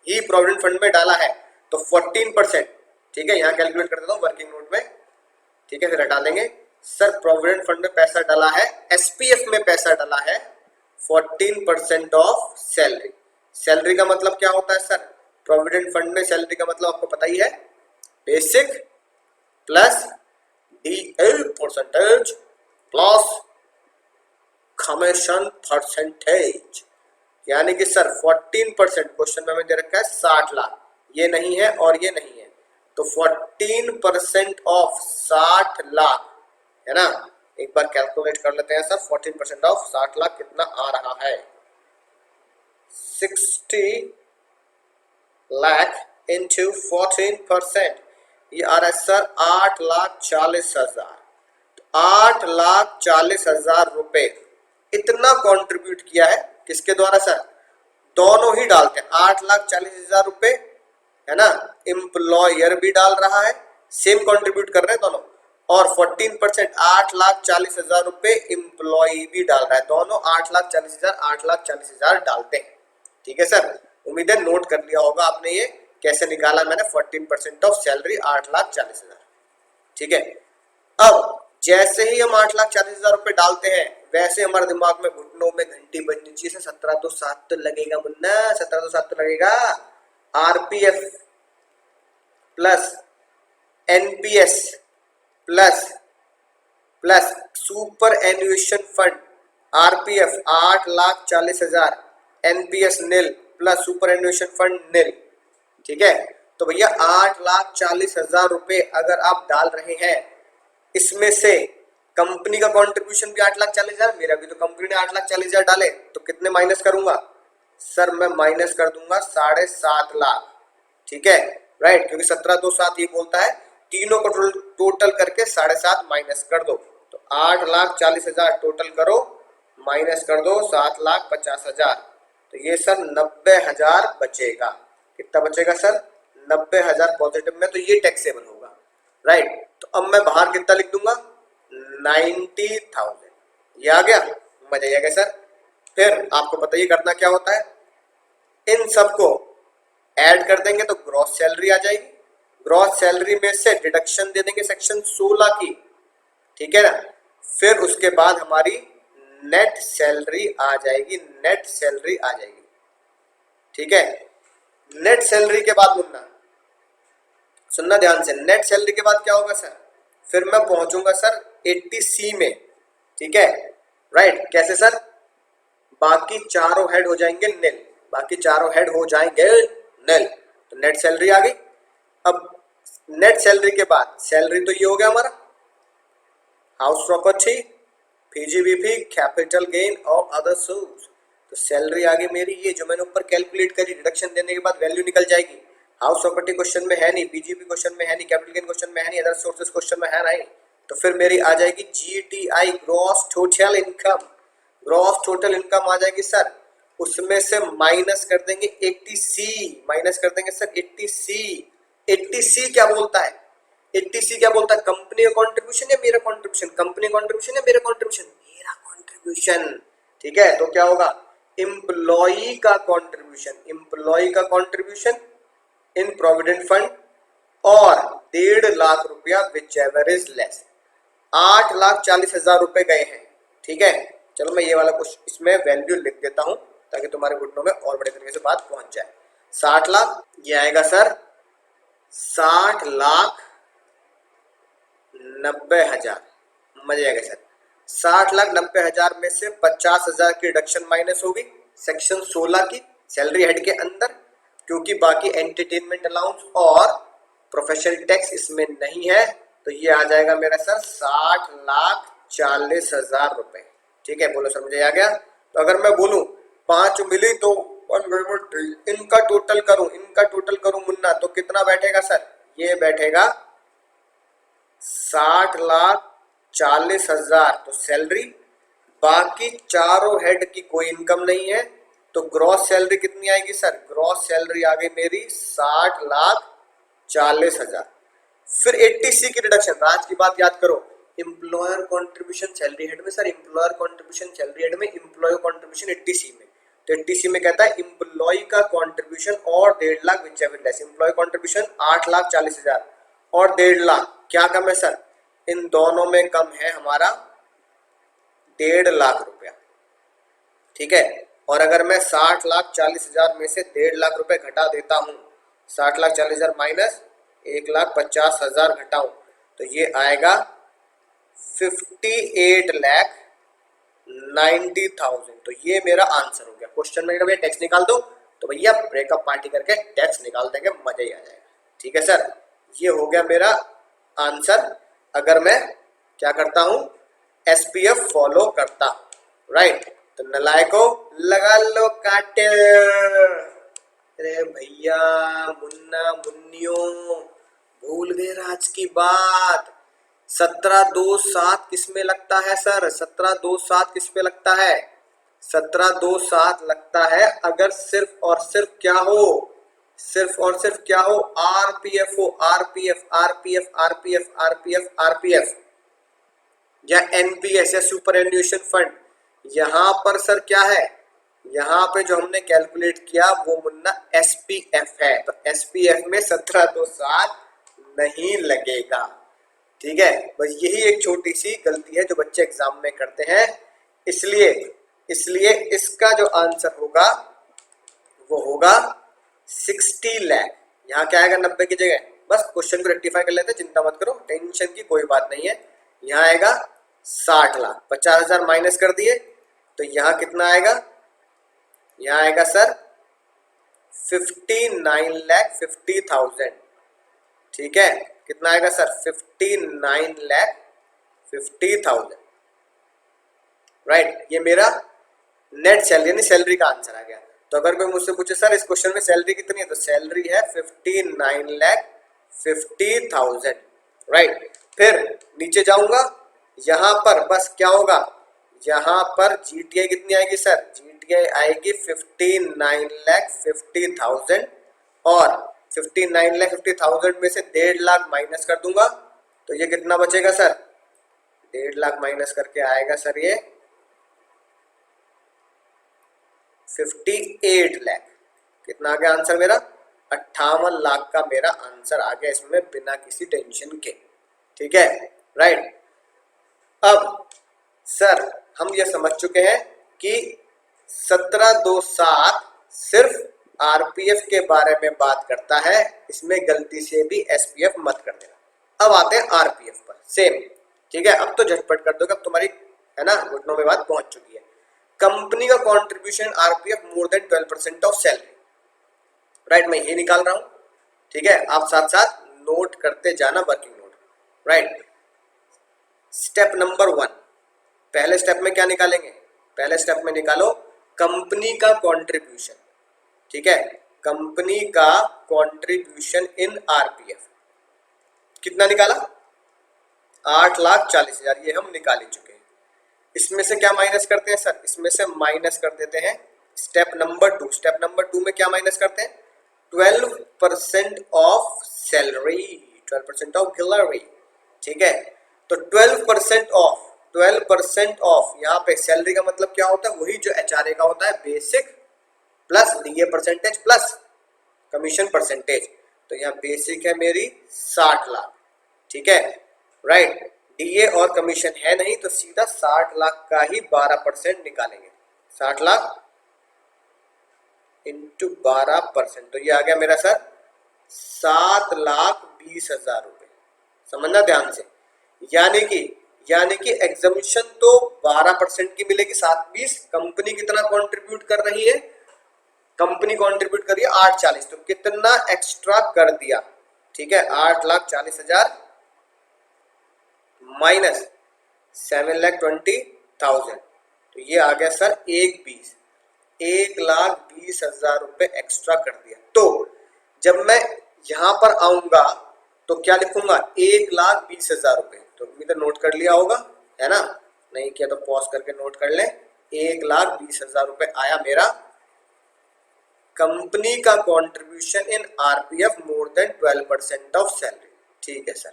he provident fund में डाला है, तो 14%, ठीक है, यहाँ कैलकुलेट कर देता हूँ वर्किंग नोट में, ठीक है, फिर हटा देंगे। सर प्रोविडेंट फंड में पैसा डाला है, एसपीएफ में पैसा डाला है 14% ऑफ सैलरी। सैलरी का मतलब क्या होता है सर, प्रोविडेंट फंड में सैलरी का मतलब आपको पता ही है, basic plus DL percentage plus commission percentage. यानी कि सर 14%, क्वेश्चन में दे रखा है 60 लाख, ये नहीं है और ये नहीं है, तो 14% ऑफ 60 लाख, है ना। एक बार कैलकुलेट कर लेते हैं सर, 14% ऑफ 60 लाख कितना आ रहा है, 60 लाख इंटू 14%, ये आ रहा है सर 8,40,000। 8,40,000 रुपए इतना कंट्रीब्यूट किया है, किसके द्वारा सर, दोनों ही डालते हैं, 8,40,000 रुपए, है ना, एम्प्लॉयर भी डाल रहा है, सेम कंट्रीब्यूट कर रहे हैं दोनों, और 14% 8,40,000 रुपए एम्प्लॉय भी डाल रहा है, दोनों 8,40,000 डालते हैं, ठीक है सर। उम्मीद है नोट कर लिया होगा आपने ये कैसे निकाला मैंने 14% ऑफ सैलरी 8,40,000, ठीक है। अब जैसे ही हम 8,40,000 रुपए डालते हैं, वैसे हमारे दिमाग में घुटनों में घंटी बजनी चाहिए, 17 तो 7 तो लगेगा मुन्ना, 17 तो 7 तो लगेगा। RPF plus NPS plus plus superannuation fund, RPF 8,40,000, NPS nil plus superannuation fund nil, ठीक है। तो भैया 8,40,000 रुपए अगर आप डाल रहे हैं, इसमें से कंपनी का कंट्रीब्यूशन भी 8,40,000, मेरा भी तो कंपनी ने 8,40,000 डाले, तो कितने माइनस करूंगा सर, मैं माइनस कर दूंगा 7.5 लाख, ठीक है, राइट, क्योंकि 17 2 7 ये बोलता है, तीनों को टोटल करके 7.5 माइनस कर दो, तो 8,40,000 टोटल करो, माइनस कर दो 7,50,000, तो ये सर 90,000 बचेगा। कितना बचेगा सर, 90,000 पॉजिटिव में, तो ये टैक्सेबल होगा, राइट। तो अब मैं बाहर कितना लिख दूंगा, 90,000, ये आ गया, मजा आ गया सर। फिर आपको पता ही करना क्या होता है, इन सबको ऐड कर देंगे तो ग्रॉस सैलरी आ जाएगी, ग्रॉस सैलरी में से डिडक्शन दे देंगे सेक्शन 16 की, ठीक है ना। फिर उसके बाद हमारी नेट सैलरी आ जाएगी, नेट सैलरी आ जाएगी, ठीक है। नेट सैलरी के बाद मुन्ना सुनना ध्यान से, नेट सैलरी के बाद क्या होगा सर, फिर मैं पहुंचूंगा सर 80C में, ठीक है, राइट। कैसे सर, बाकी चारों हेड हो जाएंगे नील, बाकी चारों हेड हो जाएंगे नील, तो नेट सैलरी आ गई। अब नेट सैलरी के बाद सैलरी तो ये हो गया हमारा, house property, PGBP, capital gain और अदर सोर्स, तो सैलरी आ गई मेरी, ये जो मैंने ऊपर कैलकुलेट करी, डिडक्शन देने के बाद वैल्यू निकल जाएगी। हाउस प्रॉपर्टी क्वेश्चन में है नहीं, पीजीबी क्वेश्चन में है नहीं, कैपिटल गेन क्वेश्चन में है नहीं, अदर सोर्सेस क्वेश्चन में है नहीं, तो फिर मेरी आ जाएगी GTI, gross total income, gross total income आ जाएगी सर, उसमें से माइनस कर देंगे 80C, माइनस कर देंगे सर 80C। 80C क्या बोलता है, 80C क्या बोलता है, कंपनी का कंट्रीब्यूशन या मेरा कंट्रीब्यूशन, कंपनी कंट्रीब्यूशन या मेरा कंट्रीब्यूशन, मेरा कंट्रीब्यूशन, ठीक है। तो क्या होगा, एम्प्लॉई का कंट्रीब्यूशन, एम्प्लॉई का कंट्रीब्यूशन इन प्रोविडेंट फंड, और 1.5 लाख रुपया विच एवर इज लेस, 8,40,000 रुपए गए हैं, ठीक है। चलो मैं ये वाला कुछ इसमें वैल्यू लिख देता हूं ताकि तुम्हारे घुटनों में और बड़े तरीके से बात पहुंच जाए। 60 लाख ये आएगा सर 60,90,000, मजा आएगा सर। 60,90,000 में से 50,000 की रिडक्शन माइनस होगी सेक्शन 16 की सैलरी हेड के अंदर, क्योंकि बाकी एंटरटेनमेंट अलाउंस और प्रोफेशनल टैक्स इसमें नहीं है। तो ये आ जाएगा मेरा सर 60,40,000 रुपए। ठीक है, बोलो सर मुझे आ गया। तो अगर मैं बोलूं 5 मिली तो इनका टोटल करूं मुन्ना, तो कितना बैठेगा सर? ये बैठेगा 60,40,000 तो सैलरी, बाकी चारों हेड की कोई इनकम नहीं है, तो ग्रॉस सैलरी कितनी आएगी सर? ग्रॉस सैलरी आ गई मेरी 60,40,000। फिर 80C की रिडक्शन, राज की बात याद करो, एम्प्लॉयर कंट्रीब्यूशन सैलरी हेड में sir, employer contribution salary head में, एम्प्लॉयर कंट्रीब्यूशन 80C में। तो 80C में कहता है एम्प्लॉय का कंट्रीब्यूशन और 1.5 lakh whichever less. Employee contribution 8,40,000 और 1.5 लाख, क्या कम है सर? इन दोनों में कम है हमारा 1.5 लाख रुपया। ठीक है, और अगर मैं 60,40,000 में से 1.5 लाख रुपए घटा देता हूं, 60,40,000 माइनस 1,50,000 घटाऊं, तो ये आएगा 58,90,000। तो ये मेरा आंसर हो गया। क्वेश्चन में भैया टैक्स निकाल दो, तो भैया ब्रेकअप पार्टी करके टैक्स निकाल देंगे, मजा ही आ जाएगा। ठीक है सर, ये हो गया मेरा आंसर अगर मैं क्या करता हूं, एसपीएफ फॉलो करता हूं। राइट, तो नलायको लगा लो काटे। अरे भैया मुन्ना मुन्नियों भूल गए राज की बात। 17,2,7 किस में लगता है सर? 17,2,7 किस पे लगता है? 17,2,7 लगता है अगर सिर्फ और सिर्फ क्या हो, सिर्फ और सिर्फ क्या हो? आरपीएफ हो, RPF RPF RPF RPF RPF या एनपीएस या सुपर एन्युएशन फंड। यहां पर सर क्या है, यहां पे जो हमने कैलकुलेट किया वो मुन्ना एसपीएफ है, तो एसपीएफ में 17,2,7 नहीं लगेगा। ठीक है, बस यही एक छोटी सी गलती है जो बच्चे एग्जाम में करते हैं, इसलिए इसलिए इसका जो आंसर होगा वो होगा 60 लाख। यहाँ क्या आएगा 90 की जगह? बस क्वेश्चन को रेक्टिफाई कर लेते हैं, चिंता मत करो, टेंशन की कोई बात नहीं है। यहाँ आएगा 60 लाख, 50,000 माइनस कर दिए तो यहाँ कितना आएगा? यहाँ आएगा सर 59,50,000। ठीक है, कितना आएगा सर? 59,50,000। राइट, ये मेरा नेट सैलरी यानी सैलरी का आंसर आ गया। तो अगर कोई मुझसे पूछे सर इस क्वेश्चन में सैलरी कितनी है, तो सैलरी है 59,50,000। राइट, फिर नीचे जाऊंगा, यहां पर बस क्या होगा, यहां पर जीटीआई कितनी आएगी सर? जीटीआई आएगी 59,50,000 और 59,50,000 में से 1.5 लाख माइनस कर दूंगा, तो ये कितना बचेगा सर? 1.5 लाख माइनस करके आएगा सर ये 58 लाख। कितना आ गया आंसर मेरा? 58 लाख का मेरा आंसर आ गया इसमें बिना किसी टेंशन के। ठीक है, राइट। अब सर हम ये समझ चुके हैं कि 17,2,7 सिर्फ आरपीएफ के बारे में बात करता है, इसमें गलती से भी एसपीएफ मत कर देना। अब आते हैं आरपीएफ पर, सेम। ठीक है, अब तो झटपट कर दोगे, अब तुम्हारी है ना घुटनों में बात पहुंच चुकी है। कंपनी का contribution RPF more than 12% of salary. Right, मैं ये निकाल रहा हूं। ठीक है, आप साथ साथ नोट करते जाना, working note. Right, step number 1, पहले स्टेप में क्या निकालेंगे? पहले स्टेप में निकालो कंपनी का कंट्रीब्यूशन। ठीक है, कंपनी का कंट्रीब्यूशन इन आरपीएफ कितना निकाला? 8,40,000, ये हम निकाल ही चुके हैं। इसमें से क्या माइनस करते हैं सर? इसमें से माइनस कर देते हैं स्टेप नंबर 2। स्टेप नंबर 2 में क्या माइनस करते हैं? 12% ऑफ सैलरी, 12% ऑफ गैलरी। ठीक है, तो 12% ऑफ, 12% ऑफ, यहाँ पे सैलरी का मतलब क्या होता है? वही जो एचआरए का होता है, basic plus DA percentage plus commission percentage. तो यहाँ बेसिक है मेरी 60 लाख। ठीक है, राइट, डीए और कमीशन है नहीं तो सीधा 60 लाख का ही 12% निकालेंगे। 60 लाख इंटू 12%, तो ये आ गया मेरा सर 7,20,000 रुपए। समझना ध्यान से, यानी कि यानी कि एग्जामिशन तो 12% की मिलेगी, 7-20। कंपनी कितना कंट्रीब्यूट कर रही है? कंपनी कंट्रीब्यूट कर रही है 840। तो कितना एक्स्ट्रा कर दिया? ठीक है, 8,40,000 माइनस 7,20,000, तो ये आ गया सर 1,20,000 रुपए एक्स्ट्रा कर दिया। तो जब मैं यहां पर आऊंगा तो क्या लिखूंगा? 1,20,000 रुपए। तो उम्मीद है नोट कर लिया होगा, है ना? नहीं किया तो पॉज करके नोट कर ले। 1,20,000 रुपए आया मेरा कंपनी का contribution in RPF more than 12% of salary. ठीक है सर।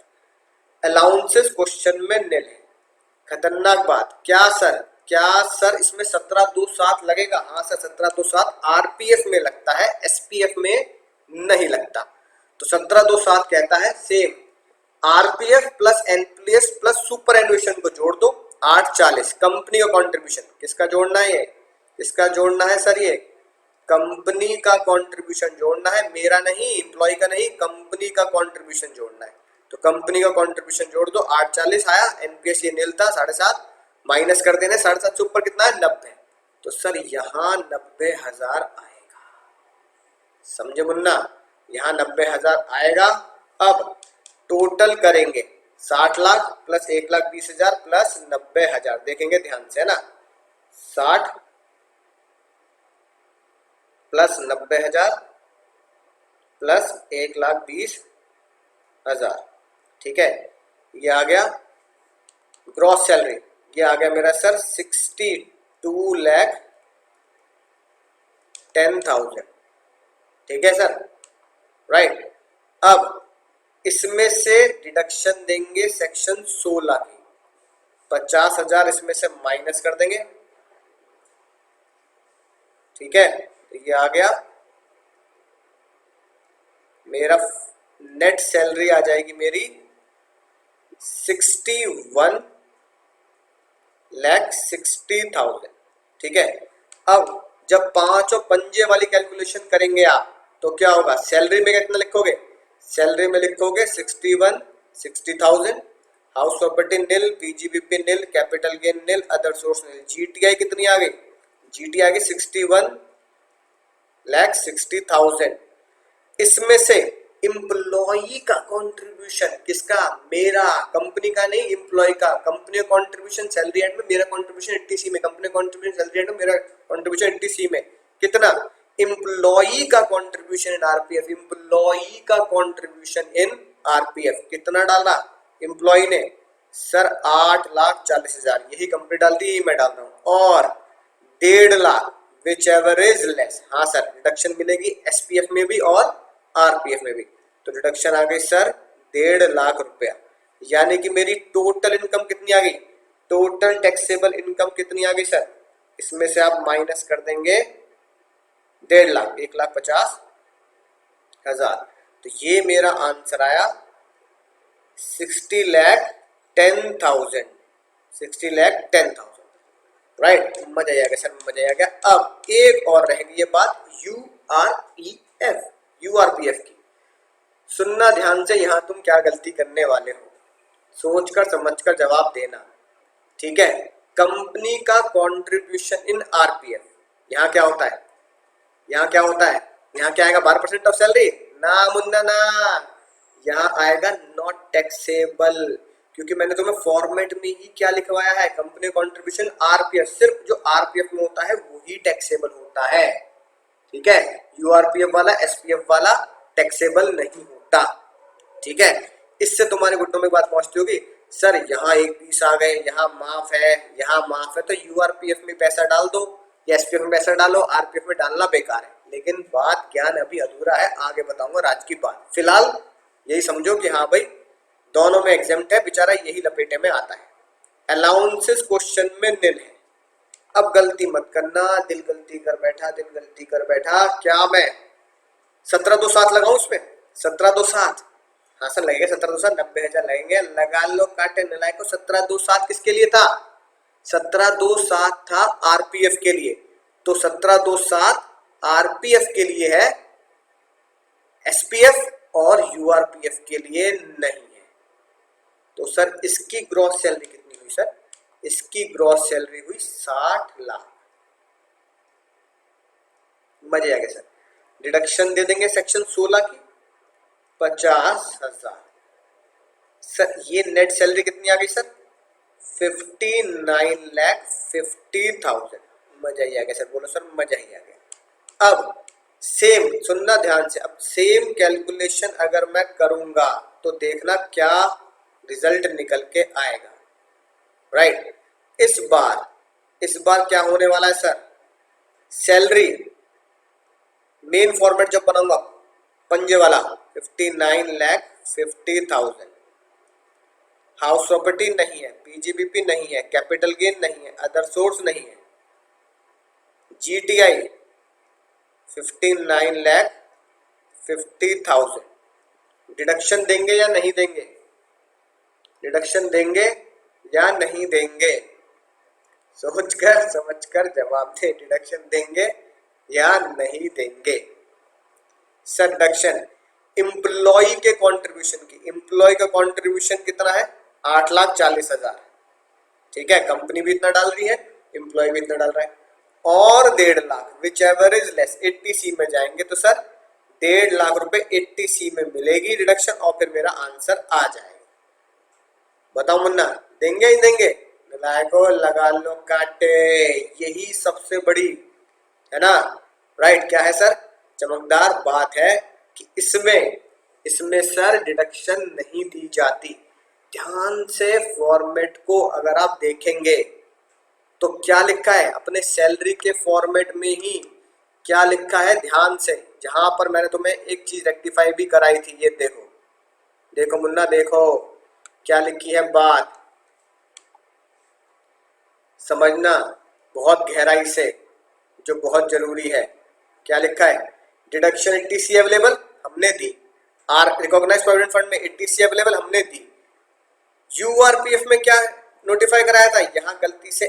अलाउंसेस क्वेश्चन में निल है। खतरनाक बात, क्या सर इसमें 17,2,7 लगेगा? हाँ सर, 17,2,7 आरपीएफ में लगता है, एसपीएफ में नहीं लगता। तो 17,2,7 कहता है same RPF plus NPS plus superannuation को जोड़ दो 840। कंपनी का कंट्रीब्यूशन किसका जोड़ना है? ये इसका जोड़ना है सर, ये कंपनी का कंट्रीब्यूशन जोड़ना है, मेरा नहीं, एम्प्लॉय का नहीं, कंपनी का कंट्रीब्यूशन जोड़ना है। तो कंपनी का कंट्रीब्यूशन जोड़ दो, 840 आया, एनपीएस ये नील था 7.5, माइनस कर देने 7.5 से ऊपर कितना है? 90। तो सर यहाँ 90,000 आएगा। समझे मुन्ना? यहाँ 90,000 आएगा। अब टोटल करेंगे 60 लाख प्लस 1,20,000 प्लस 90,000, देखेंगे ध्यान से, है ना? 60 प्लस 90,000 प्लस 1,20,000, ठीक है। ये आ गया ग्रॉस सैलरी, ये आ गया मेरा सर 62,10,000, ठीक है सर, राइट। अब इसमें से डिडक्शन देंगे सेक्शन 16 की, 50,000 इसमें से माइनस कर देंगे, ठीक है। तो ये आ गया मेरा नेट सैलरी आ जाएगी मेरी 61,60,000, ठीक है। अब जब 5 और पंजे वाली कैलकुलेशन करेंगे आप तो क्या होगा? सैलरी में कितना लिखोगे? सैलरी में लिखोगे 61 60,000, हाउस प्रॉपर्टी निल, पीजीबीपी निल, कैपिटल गेन निल, अदर सोर्स निल। जीटीआई कितनी आ गई? जीटीआई आ गई 61,60,000। इसमें से एम्प्लॉई का कंट्रीब्यूशन किसका? मेरा, कंपनी का नहीं, एम्प्लॉय का। कंपनी का कंट्रीब्यूशन सैलरी एंड में, मेरा कंट्रीब्यूशन 80C में, कंपनी कंट्रीब्यूशन सैलरी एंड में, मेरा कंट्रीब्यूशन 80C में। कितना? एम्प्लॉई का कंट्रीब्यूशन इन आरपीएफ, एम्प्लॉई का कंट्रीब्यूशन इन आरपीएफ कितना डाला एम्प्लॉई ने? सर 8,40,000, यही कंपनी डाल दी, यही मैं डाल रहा हूं। और 1.5 lakh which ever is less. हाँ सर, डिडक्शन मिलेगी एसपीएफ में भी और आरपीएफ में भी। तो डिडक्शन आ गई सर 1.5 लाख रुपया, यानी कि मेरी टोटल इनकम कितनी आ गई? टोटल टैक्सेबल इनकम कितनी आ गई सर? इसमें से आप माइनस कर देंगे 1.5 लाख, 1,50,000। तो ये मेरा आंसर आया 60,10,000, 60,10,000, राइट। मजा आएगा सर, मजा आ गया। अब एक और रहेगी ये बात यूआरपीएफ, यूआरपीएफ की। सुनना ध्यान से, यहां तुम क्या गलती करने वाले हो, सोचकर समझकर जवाब देना, ठीक है। कंपनी का कंट्रीब्यूशन इन आरपीएफ, यहां क्या होता है? यहाँ क्या होता है? यहाँ क्या आएगा? 12% ऑफ सैलरी ना मुन्ना ना, यहाँ आएगा नॉट टैक्सेबल, क्योंकि मैंने तुम्हें फॉर्मेट में ही क्या लिखवाया है? कंपनी कंट्रीब्यूशन आरपीएफ, सिर्फ जो आरपीएफ में होता है वही टैक्सेबल होता है, ठीक है। यूआरपीएफ वाला, एसपीएफ वाला टैक्सेबल नहीं होता, ठीक है। इससे तुम्हारे गुड्डों में बात पहुंचती होगी, सर यहाँ 1,20 आ गए, यहाँ माफ है, यहाँ माफ है, तो यूआरपीएफ में पैसा डाल दो या एसपीएफ में पैसा डालो, आरपीएफ में डालना बेकार है। लेकिन बात ज्ञान अभी अधूरा है, आगे बताऊंगा राज की बात। फिलहाल यही समझो कि हाँ भाई दोनों में एग्जाम्प्ट है, बेचारा यही लपेटे में आता है। अलाउंसेस क्वेश्चन में निल है। अब गलती मत करना, दिल गलती कर बैठा, दिल गलती कर बैठा। क्या मैं 17,2,7 लगाऊं उसमें? 17,2,7, हाँ सर लगेगा 17,2,7, 90,000 लगेंगे, लगा लो काटे नलायक को। 17,2,7 किसके लिए था? 17,2,7 था आरपीएफ के लिए, तो 17,2,7 आरपीएफ के लिए है, एसपीएफ और यूआरपीएफ के लिए नहीं है। तो सर इसकी ग्रॉस सैलरी कितनी हुई? हुई सर? इसकी ग्रॉस सैलरी हुई 60 लाख। मजे आ गए सर। डिडक्शन दे देंगे सेक्शन 16 की 50,000। सर ये नेट सैलरी कितनी आ गई सर? 59,50,000। मजा ही आ गया सर, बोलो सर मजा ही आ गया। अब सेम सुनना ध्यान से, अब सेम कैलकुलेशन अगर मैं करूंगा तो देखना क्या रिजल्ट निकल के आएगा। राइट, इस बार क्या होने वाला है सर? सैलरी मेन फॉर्मेट जब बनाऊंगा पंजे वाला 59,50,000। हाउस प्रॉपर्टी नहीं है, पीजीबीपी नहीं है, कैपिटल गेन नहीं है, अदर सोर्स नहीं है, जीटीआई 59,50,000। डिडक्शन देंगे या नहीं देंगे? डिडक्शन देंगे या नहीं देंगे? सोचकर समझकर जवाब दे, डिडक्शन देंगे या नहीं देंगे? सर डिडक्शन एम्प्लॉय के कंट्रीब्यूशन की, एम्प्लॉय का कंट्रीब्यूशन कितना है? 8,40,000। ठीक है, कंपनी भी इतना डाल रही है, एम्प्लॉय भी इतना डाल रहा है, और 1.5 lakh which ever is less 80C में जाएंगे तो सर 1.5 लाख रुपए 80C में मिलेगी रिडक्शन, और फिर मेरा आंसर आ जाएगा। बताओ मुन्ना, देंगे ही देंगे? को लगा लो काटे, यही सबसे बड़ी है ना। राइट, क्या है सर? चमकदार बात है कि इसमें सर डिडक्शन नहीं दी जाती। ध्यान से फॉर्मेट को अगर आप देखेंगे तो क्या लिखा है अपने सैलरी के फॉर्मेट में ही, क्या लिखा है ध्यान से। जहां पर मैंने तुम्हें एक चीज रेक्टिफाई भी कराई थी, ये देखो, देखो मुन्ना देखो क्या लिखी है बात, समझना बहुत गहराई से, जो बहुत जरूरी है। क्या लिखा है? डिडक्शन 80C अवेलेबल हमने दी, आर रिकॉग्नाइज प्रोविडेंट फंड में 80C अवेलेबल हमने दी, यूआरपीएफ में क्या नोटिफाई कराया था, यहाँ गलती से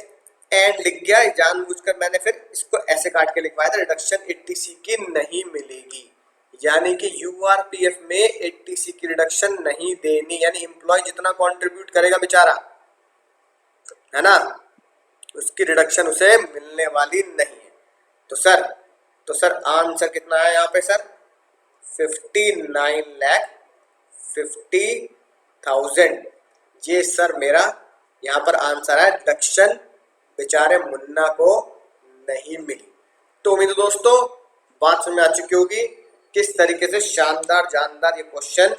एंड लिख गया जानबूझकर मैंने, फिर इसको ऐसे काट के लिखवाया था, रिडक्शन 80C की नहीं मिलेगी। यानी कि यूआरपीएफ में 80C की रिडक्शन नहीं देनी, यानी एम्प्लॉय जितना कंट्रीब्यूट करेगा बेचारा, है ना, उसकी रिडक्शन उसे मिलने वाली नहीं है। तो सर आंसर कितना है यहाँ पे सर? 59,50,000। ये सर मेरा यहाँ पर आंसर है, डिडक्शन बेचारे मुन्ना को नहीं मिली। तो उम्मीद है दोस्तों बात समझ में आ चुकी होगी किस तरीके से शानदार जानदार ये क्वेश्चन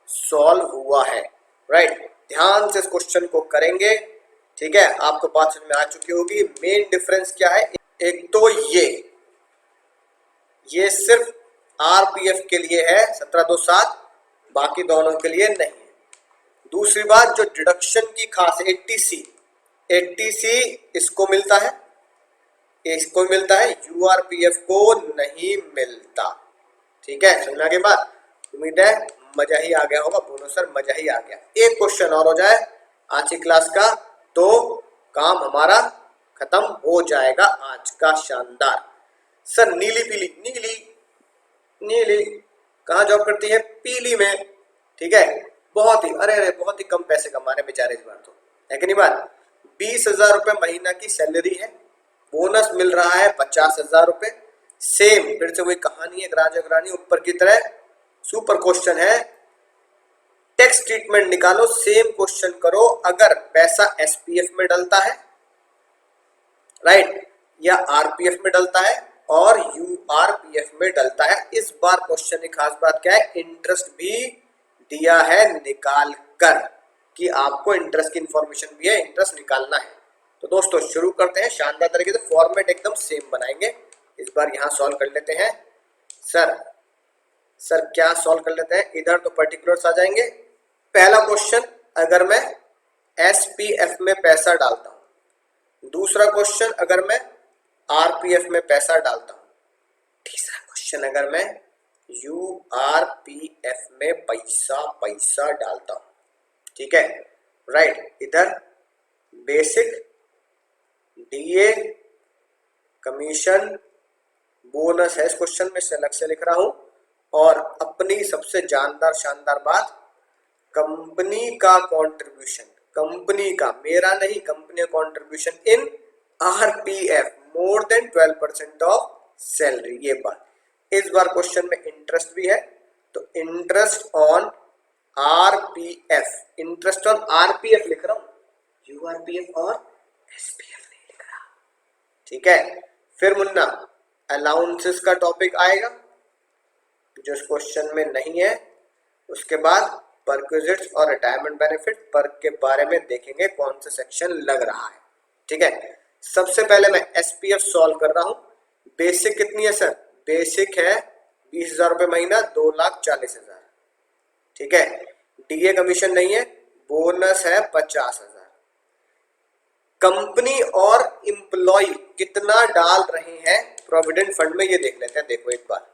सॉल्व हुआ है। राइट, ध्यान से इस क्वेश्चन को करेंगे, ठीक है, आपको बात समझ में आ चुकी होगी। मेन डिफरेंस क्या है? एक तो ये सिर्फ आरपीएफ के लिए है 1727, बाकी दोनों के लिए नहीं है। दूसरी बात, जो डिडक्शन की खास 80C इसको मिलता है, यूआरपीएफ को नहीं मिलता। ठीक है, समझना के बाद उम्मीद है मजा ही आ गया होगा, बोलो सर मजा ही आ गया। एक क्वेश्चन और हो जाए आज की क्लास का तो काम हमारा खत्म हो जाएगा आज का शानदार। सर नीली पीली, नीली कहाँ जॉब करती है? पीली में। ठीक है, बहुत ही बहुत ही कम पैसे कमा रहे बेचारे इस बार तो, है कि नहीं बात? 20,000 रुपए महीना की सैलरी है, बोनस मिल रहा है 50,000 रुपए। सेम फिर से वही कहानी है, राजा रानी ऊपर की तरह। सुपर क्वेश्चन है, टैक्स ट्रीटमेंट निकालो, सेम क्वेश्चन करो, अगर पैसा एसपीएफ में डलता है, राइट, या आरपीएफ में डलता है और यूआरपीएफ में डलता है। इस बार क्वेश्चन की खास बात क्या है? इंटरेस्ट भी दिया है निकाल कर, कि आपको इंटरेस्ट की इंफॉर्मेशन भी है, इंटरेस्ट निकालना है। तो दोस्तों शुरू करते हैं शानदार तरीके से, फॉर्मेट एकदम सेम बनाएंगे। इस बार यहां सॉल्व कर लेते हैं। सर क्या सॉल्व कर लेते हैं? इधर तो पर्टिकुलर्स आ जाएंगे। पहला क्वेश्चन, अगर मैं एसपीएफ में पैसा डालता हूं। दूसरा क्वेश्चन, अगर मैं आरपीएफ में पैसा डालता हूं। तीसरा क्वेश्चन, अगर मैं यूआरपीएफ में पैसा डालता हूं। ठीक है, राइट, इधर बेसिक, डीए, कमीशन, बोनस है इस क्वेश्चन में, से अलग से लिख रहा हूं। और अपनी सबसे शानदार बात, कंपनी का कंट्रीब्यूशन, कंपनी का, मेरा नहीं, कंपनी का contribution in RPF more than 12% of salary. ये बात, इस बार क्वेश्चन में इंटरेस्ट भी है, तो interest on RPF, interest on RPF लिख रहा हूं, यूआरपीएफ और एसपीएफ नहीं लिख रहा। ठीक है, फिर मुन्ना अलाउंसेस का टॉपिक आएगा जो इस क्वेश्चन में नहीं है। उसके बाद परक्विजिट्स और रिटायरमेंट बेनिफिट पर्क के बारे में देखेंगे कौन सा सेक्शन लग रहा है। ठीक है, सबसे पहले मैं एसपीएफ सॉल्व कर रहा हूं। बेसिक कितनी है सर? बेसिक है 20,000 रुपए महीना, 2,40,000। ठीक है, डीए कमीशन नहीं है, बोनस है 50,000। कंपनी और एम्प्लॉय कितना डाल रहे हैं प्रोविडेंट फंड में, ये देख लेते हैं। देखो एक बार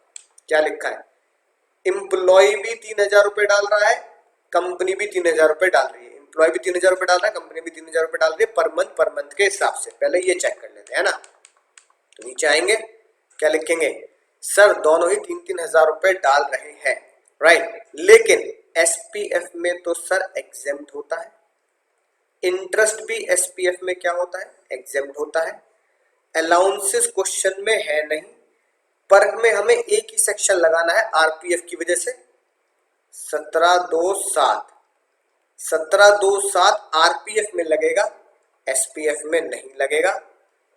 क्या लिखा है, एम्प्लॉय भी 3,000 रुपए डाल रहा है, कंपनी भी 3,000 रुपए डाल रही है। एम्प्लॉय भी 3,000 रुपए डाल रहा है, कंपनी भी 3,000 रुपए डाल रही है, पर मंथ के हिसाब से। पहले ये चेक कर लेते हैं ना। तो नीचे आएंगे, क्या लिखेंगे? सर दोनों ही 3-3 हजार रुपए डाल रहे हैं, राइट। लेकिन एसपीएफ में तो सर एग्जेम्प्ट होता है, इंटरेस्ट भी एसपीएफ में क्या होता है? एग्जेम्प्ट होता है। अलाउंसेस क्वेश्चन में है नहीं, पर्क में हमें एक ही सेक्शन लगाना है आरपीएफ की वजह से। 1727 1727 आरपीएफ में लगेगा, एसपीएफ में नहीं लगेगा।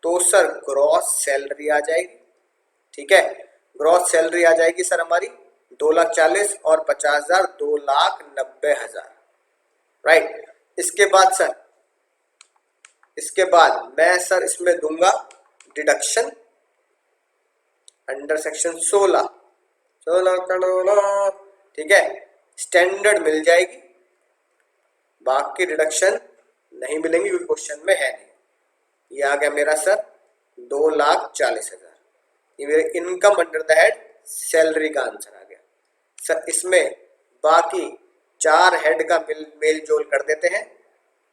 तो सर ग्रॉस सैलरी आ जाएगी। ठीक है, ग्रॉस सैलरी आ जाएगी सर हमारी 2,40,000 और 50,000, 2,90,000, राइट। इसके बाद सर, इसके बाद मैं सर इसमें दूंगा डिडक्शन अंडर सेक्शन 16 करोड़। ठीक है, स्टैंडर्ड मिल जाएगी, बाकी डिडक्शन नहीं मिलेंगी क्योंकि क्वेश्चन में है नहीं। ये आ गया मेरा सर 2,40,000, ये मेरे income under the head salary का आंसर आ गया सर। इसमें बाकी 4 हेड का मेल जोल कर देते हैं।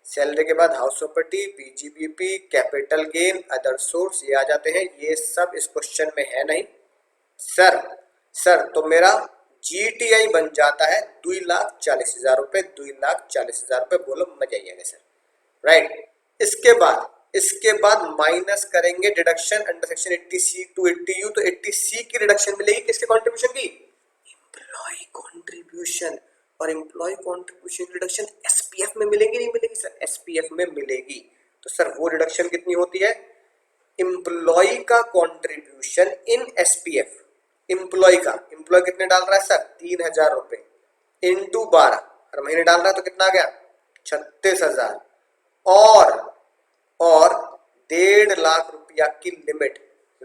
सैलरी के बाद house property, PGBP, capital gain, other source, ये आ जाते हैं। ये सब इस क्वेश्चन में है नहीं सर। तो मेरा जीटीआई बन जाता है 2,40,000 रुपए, 2,40,000 रुपए। बोलो मजा ही आएगा सर, राइट। इसके बाद माइनस करेंगे deduction under section 80C to 80U। तो 80C की डिडक्शन मिलेगी किसके कॉन्ट्रीब्यूशन की? Employee contribution. और एम्प्लॉय कॉन्ट्रीब्यूशन रिडक्शन एसपीएफ में मिलेगी नहीं मिलेगी सर? एसपीएफ में मिलेगी। तो सर वो रिडक्शन कितनी होती है? एम्प्लॉय का कॉन्ट्रीब्यूशन इन एसपीएफ, एम्प्लॉय कितने डाल रहा है सर? 3,000 रुपए इंटू 12 हर महीने डाल रहा है, तो कितना आ गया? 36,000। और 1.5 लाख रुपया की limit,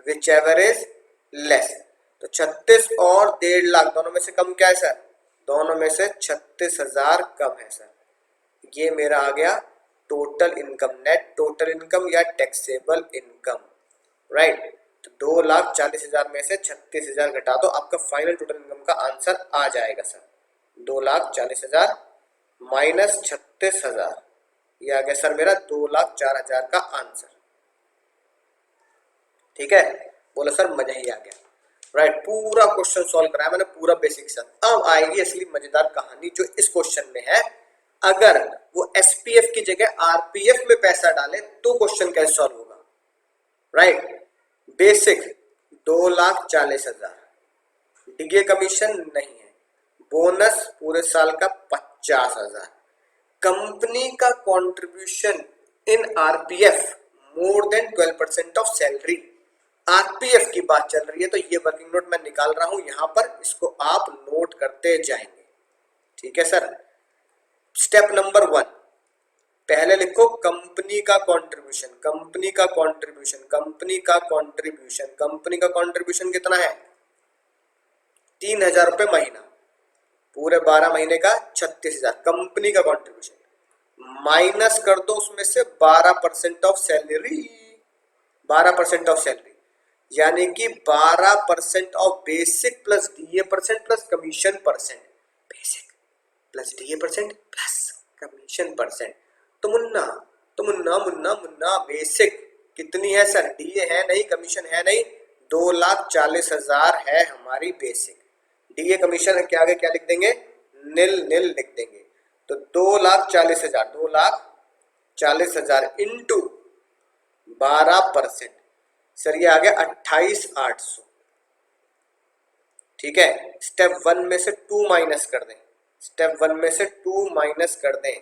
which ever is less. तो 36 और 1.5 लाख दोनों में से कम क्या है सर? दोनों में से 36,000 कम है सर। ये मेरा आ गया total income, net total income या टैक्सेबल इनकम, राइट। तो 2,40,000 में से 36,000 घटा दो, आपका फाइनल टोटल इनकम का आंसर आ जाएगा सर 2,40,000 माइनस 36,000। ये आ गया सर मेरा 2,04,000 का आंसर। ठीक है, बोलो सर मजा ही आ गया, राइट। पूरा क्वेश्चन सॉल्व कराया मैंने, पूरा बेसिक से। अब आएगी असली मजेदार कहानी जो इस क्वेश्चन में है। अगर वो एसपीएफ की जगह आरपीएफ में पैसा डाले तो क्वेश्चन कैसे सॉल्व होगा, राइट। बेसिक 2,40,000, डीए कमीशन नहीं है, बोनस पूरे साल का 50,000, कंपनी का contribution in RPF more than 12% of salary. RPF की बात चल रही है, तो ये वर्किंग नोट मैं निकाल रहा हूं यहां पर, इसको आप नोट करते जाएंगे। ठीक है सर। स्टेप नंबर 1, पहले लिखो कंपनी का कंट्रीब्यूशन। कंपनी का कंट्रीब्यूशन कितना है? 3,000 रुपए महीना, पूरे 12 महीने का 36,000 कंपनी का कंट्रीब्यूशन। माइनस कर दो उसमें से 12% ऑफ सैलरी, 12% ऑफ सैलरी, यानी कि 12% of basic plus DA percent plus commission percent. Basic plus DA percent plus commission percent. तो मुन्ना बेसिक कितनी है सर? डीए है नहीं, कमीशन है नहीं, 2,40,000 है हमारी बेसिक। डीए कमीशन के आगे क्या लिख देंगे? निल लिख देंगे। तो 2,40,000, 2,40,000 40,000 इंटू 12%, सर ये आ गया 28,800। ठीक है, स्टेप 1 में से 2 माइनस कर दें, स्टेप 1 में से 2 माइनस कर दें,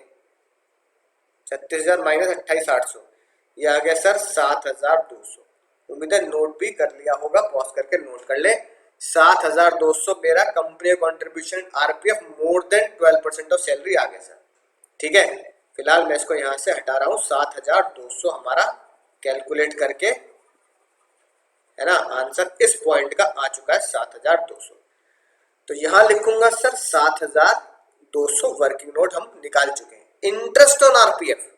36,000 माइनस 28,800, ये आ गया सर 7,200। उम्मीद है नोट भी कर लिया होगा, पॉज करके नोट कर ले। 7,200 मेरा company contribution RPF more than 12% of salary आ गया सर। ठीक है, फिलहाल मैं इसको यहां से हटा रहा हूं। 7,200 हमारा कैलकुलेट करके, है ना, आंसर इस पॉइंट का आ चुका है 7,200। तो यहां लिखूंगा सर 7,200 वर्किंग नोट हम निकाल चुके हैं। इंटरेस्ट ऑन आरपीएफ,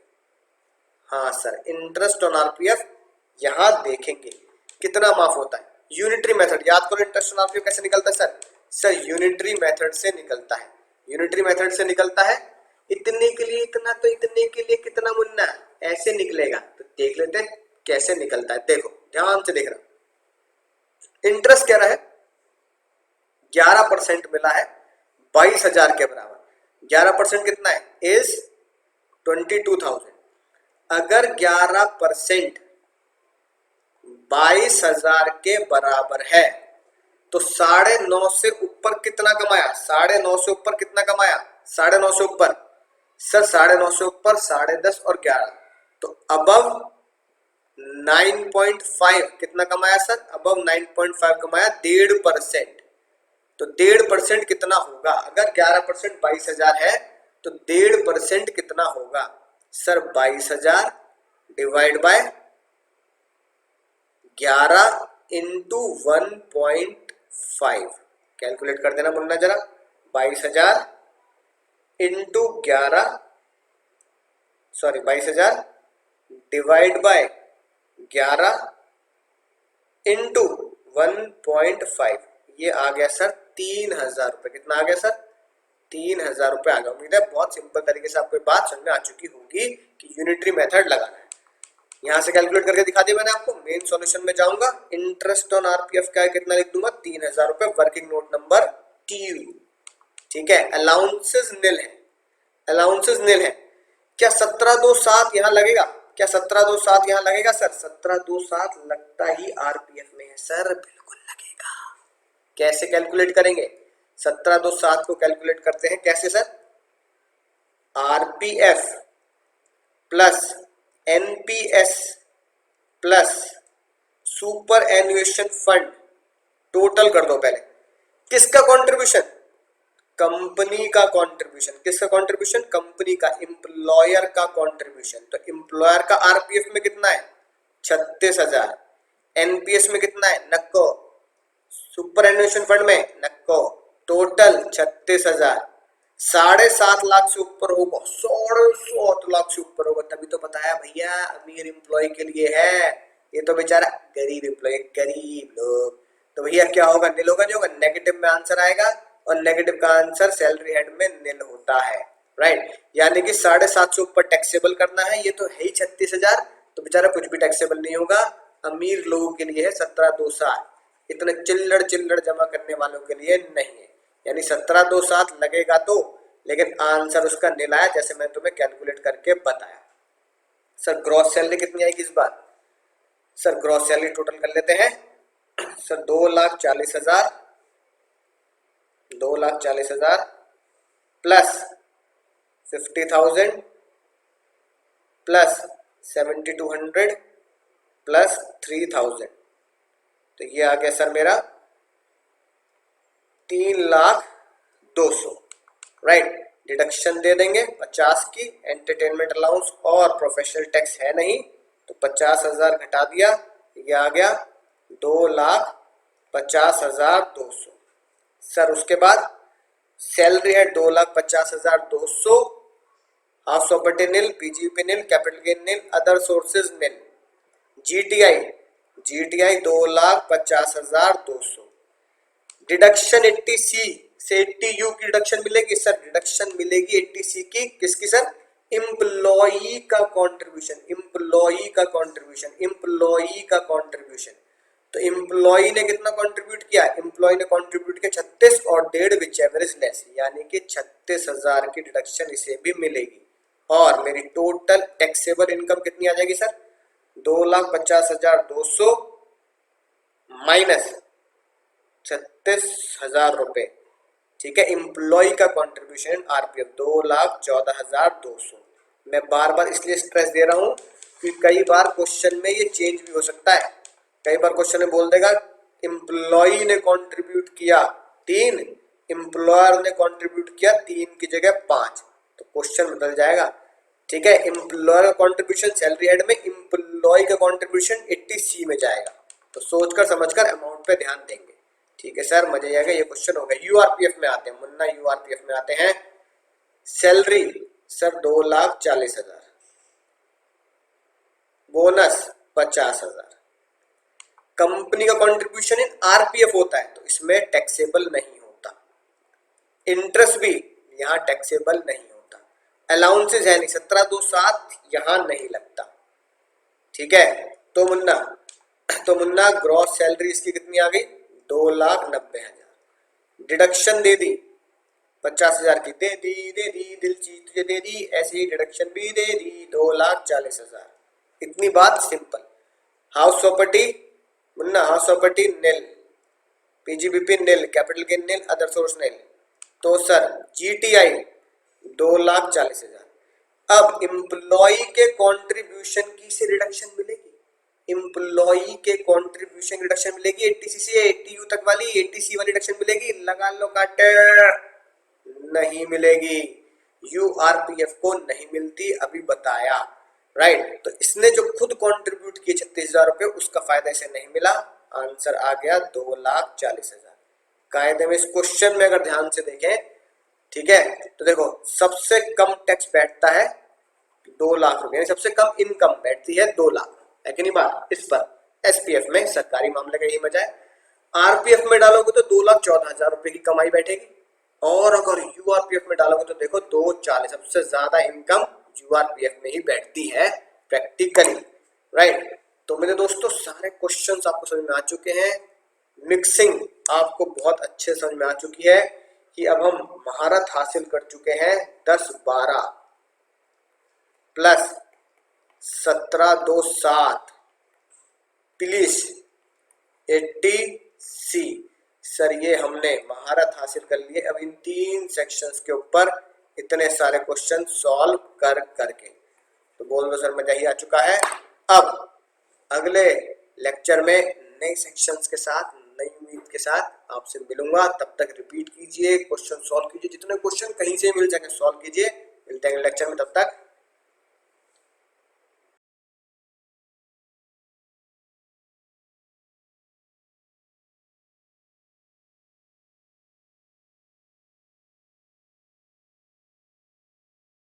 हाँ सर इंटरेस्ट ऑन आरपीएफ यहां देखेंगे कितना माफ होता है। यूनिटरी मेथड याद करो, इंटरेस्ट ऑन आरपीएफ कैसे निकलता है सर? सर यूनिटरी मेथड से निकलता है। यूनिटरी मेथड से निकलता है, इतने के लिए इतना तो इतने के लिए कितना मुन्ना, ऐसे निकलेगा। तो देख लेते हैं कैसे निकलता है। देखो ध्यान से देखना, इंटरेस्ट क्या रहा है, 11% मिला है 22,000 के बराबर। 11% कितना है, इज 22,000। अगर 11% 22,000 के बराबर है तो 9.5 से ऊपर कितना कमाया, 9.5 से ऊपर कितना कमाया, 9.5 से ऊपर सर 9.5 से ऊपर 10.5 और 11, तो अबव 9.5 कितना कमाया सर, अबव 9.5 कमाया 1.5%। तो 1.5% कितना होगा, अगर 11% 22,000 है तो 1.5% कितना होगा sir, 22,000 divide by 11 into 1.5, calculate कर देना मुन्ना जरा। 22,000 into 11, sorry 22,000 divide by 11 into 1.5, ये आ गया सर 3,000 रुपए। कितना आ गया सर, 3,000 रुपए आ गया। उम्मीद है बहुत सिंपल तरीके से आपको बात समझ में आ चुकी होगी कि यूनिटरी मेथड लगाना है। यहां से कैलकुलेट करके दिखा दिया मैंने आपको। मेन सॉल्यूशन में जाऊंगा, इंटरेस्ट ऑन आरपीएफ का कितना लिख दूंगा, 3,000 रुपए, वर्किंग नोट नंबर TU। ठीक है, अलाउंसेस निल है, अलाउंसेस निल है। क्या 1727 यहां लगेगा, क्या 1727 यहां लगेगा सर? 1727 लगता ही आरपीएफ में है सर, बिल्कुल लगेगा। कैसे कैलकुलेट करेंगे, 1727 को कैलकुलेट करते हैं कैसे sir, RPF plus NPS plus superannuation fund, total कर दो पहले। किसका कंट्रीब्यूशन, कंपनी का कंट्रीब्यूशन। किसका कंट्रीब्यूशन, कंपनी का, एम्प्लॉयर का कंट्रीब्यूशन। तो एम्प्लॉयर का आरपीएफ में कितना है, 36,000, एनपीएस में कितना है, नक्को, सुपर एन्युएशन फंड में नक्को, टोटल 36,000। 7.5 लाख से ऊपर होगा, 7.5 लाख से ऊपर होगा, तभी तो बताया भैया अमीर एम्प्लॉय के लिए है, ये तो बेचारा गरीब एम्प्लॉय, गरीब लोग। तो भैया क्या होगा, निल होगा, नहीं होगा, नेगेटिव में आंसर आएगा, और नेगेटिव का आंसर सैलरी हेड में निल होता है, राइट। यानी कि 7.5 से ऊपर टैक्सेबल करना है, ये तो है ही 36,000, तो बेचारा कुछ भी टैक्सेबल नहीं होगा। अमीर लोगों के लिए है 1727, इतने चिल्लड़ चिल्लड़ जमा करने वालों के लिए नहीं है। यानी 1727 लगेगा तो, लेकिन आंसर उसका निल आया, जैसे मैंने तुम्हें कैलकुलेट करके बताया। सर ग्रॉस सैलरी कितनी आएगी इस बार, सर ग्रॉस सैलरी टोटल कर लेते हैं सर, 2,40,000, 2,40,000 प्लस 50,000 प्लस 7,200 प्लस 3,000, तो ये आ गया सर मेरा 3,02,000, राइट। डिडक्शन दे देंगे 50 की, एंटरटेनमेंट अलाउंस और प्रोफेशनल टैक्स है नहीं, तो 50,000 घटा दिया, ये आ गया 2,50,200। सर उसके बाद सैलरी है 2,50,200, हाफ प्रॉपर्टी निल, पीजीपी निल, कैपिटल गेन निल, अदर सोर्सेज निल, जीटीआई 2,50,200। डिडक्शन 80C से 80U की डिडक्शन मिलेगी सर, डिडक्शन मिलेगी 80C की, किसकी सर, एम्प्लॉई का कंट्रीब्यूशन, एम्प्लॉई का कंट्रीब्यूशन, एम्प्लॉई का कंट्रीब्यूशन। तो एम्प्लॉई ने कितना कंट्रीब्यूट किया, एम्प्लॉई ने कंट्रीब्यूट किया 36 और 1.5 विच एवर इज लेस, यानी कि 36,000 की डिडक्शन इसे भी मिलेगी। और मेरी टोटल टैक्सेबल इनकम कितनी आ जाएगी सर, 2,50,200 माइनस 36,000 रुपए। ठीक है, एम्प्लॉय का कंट्रीब्यूशन आरपीएफ 2,14,200। मैं बार बार इसलिए स्ट्रेस दे रहा हूं कि कई बार क्वेश्चन में ये चेंज भी हो सकता है। कई बार क्वेश्चन में बोल देगा एम्प्लॉय ने कंट्रीब्यूट किया 3, एम्प्लॉयर ने कंट्रीब्यूट किया 3 की जगह 5, तो क्वेश्चन बदल जाएगा। ठीक है, एम्प्लॉयर का कंट्रीब्यूशन सैलरी हेड में, एम्प्लॉय का कंट्रीब्यूशन 80C में जाएगा। तो सोचकर समझकर अमाउंट पे ध्यान देंगे। ठीक है सर, मजा आएगा। ये क्वेश्चन हो गया। यूआरपीएफ में आते हैं मुन्ना, यूआरपीएफ में आते हैं। Salary sir 2,40,000, bonus 50,000। कंपनी का कंट्रीब्यूशन इन आरपीएफ होता है तो इसमें टैक्सेबल नहीं होता। इंटरेस्ट भी यहाँ टैक्सेबल नहीं होता। अलाउंसेस है नहीं, 17,207 यहाँ नहीं लगता। ठीक है, तो मुन्ना ग्रॉस सैलरी इसकी कितनी आ गई, 2,90,000। डिडक्शन दे दी 50,000 की, दे दी दिल चीज तुझे दे दी, ऐसे ही डिडक्शन भी दे दी 2,40,000। इतनी बात सिंपल। हाउस प्रॉपर्टी मुन्ना, house property nil, PGBP nil, capital gain nil, other source nil. तो सर जीटीआई 2,40,000। अब एम्प्लॉय के कंट्रीब्यूशन की से रिडक्शन मिलेगी, एम्प्लॉय के कंट्रीब्यूशन रिडक्शन मिलेगी 80C से 80U तक वाली, 80C वाली रिडक्शन मिलेगी। लगा लो काट, नहीं मिलेगी। यूआरपीएफ को नहीं मिलती, अभी बताया। राइट, तो इसने जो खुद कंट्रीब्यूट किए 36,000 रुपए, उसका फायदा इसे नहीं मिला। आंसर आ गया 2,40,000। कायदे में इस क्वेश्चन में अगर ध्यान से देखें, ठीक है, तो देखो सबसे कम टैक्स बैठता है 2 लाख रुपए, सबसे कम इनकम बैठती है 2 लाख, है कि नहीं बात। इस पर एसपीएफ में सरकारी मामले का यही मजा है। आरपीएफ में डालोगे तो 2,14,000 रुपए की कमाई बैठेगी, और अगर यूआरपीएफ में डालोगे तो देखो 2,40,000। सबसे ज्यादा इनकम यूआरपीएफ में ही बैठती है प्रैक्टिकली। राइट, तो मेरे दोस्तों सारे क्वेश्चंस आपको समझ में आ चुके हैं। मिक्सिंग आपको बहुत अच्छे समझ में आ चुकी है कि अब हम महारत हासिल कर चुके हैं 10-12 प्लस 17,207 प्लस 80C। सर ये हमने महारत हासिल कर लिए अब इन 3 सेक्शंस के ऊपर इतने सारे क्वेश्चन सॉल्व कर करके। तो बोल दो सर मजा ही आ चुका है। अब अगले लेक्चर में नए सेक्शंस के साथ, नई उम्मीद के साथ आपसे मिलूंगा। तब तक रिपीट कीजिए, क्वेश्चन सॉल्व कीजिए, जितने क्वेश्चन कहीं से मिल जाएंगे सॉल्व कीजिए। मिलते हैं लेक्चर में, तब तक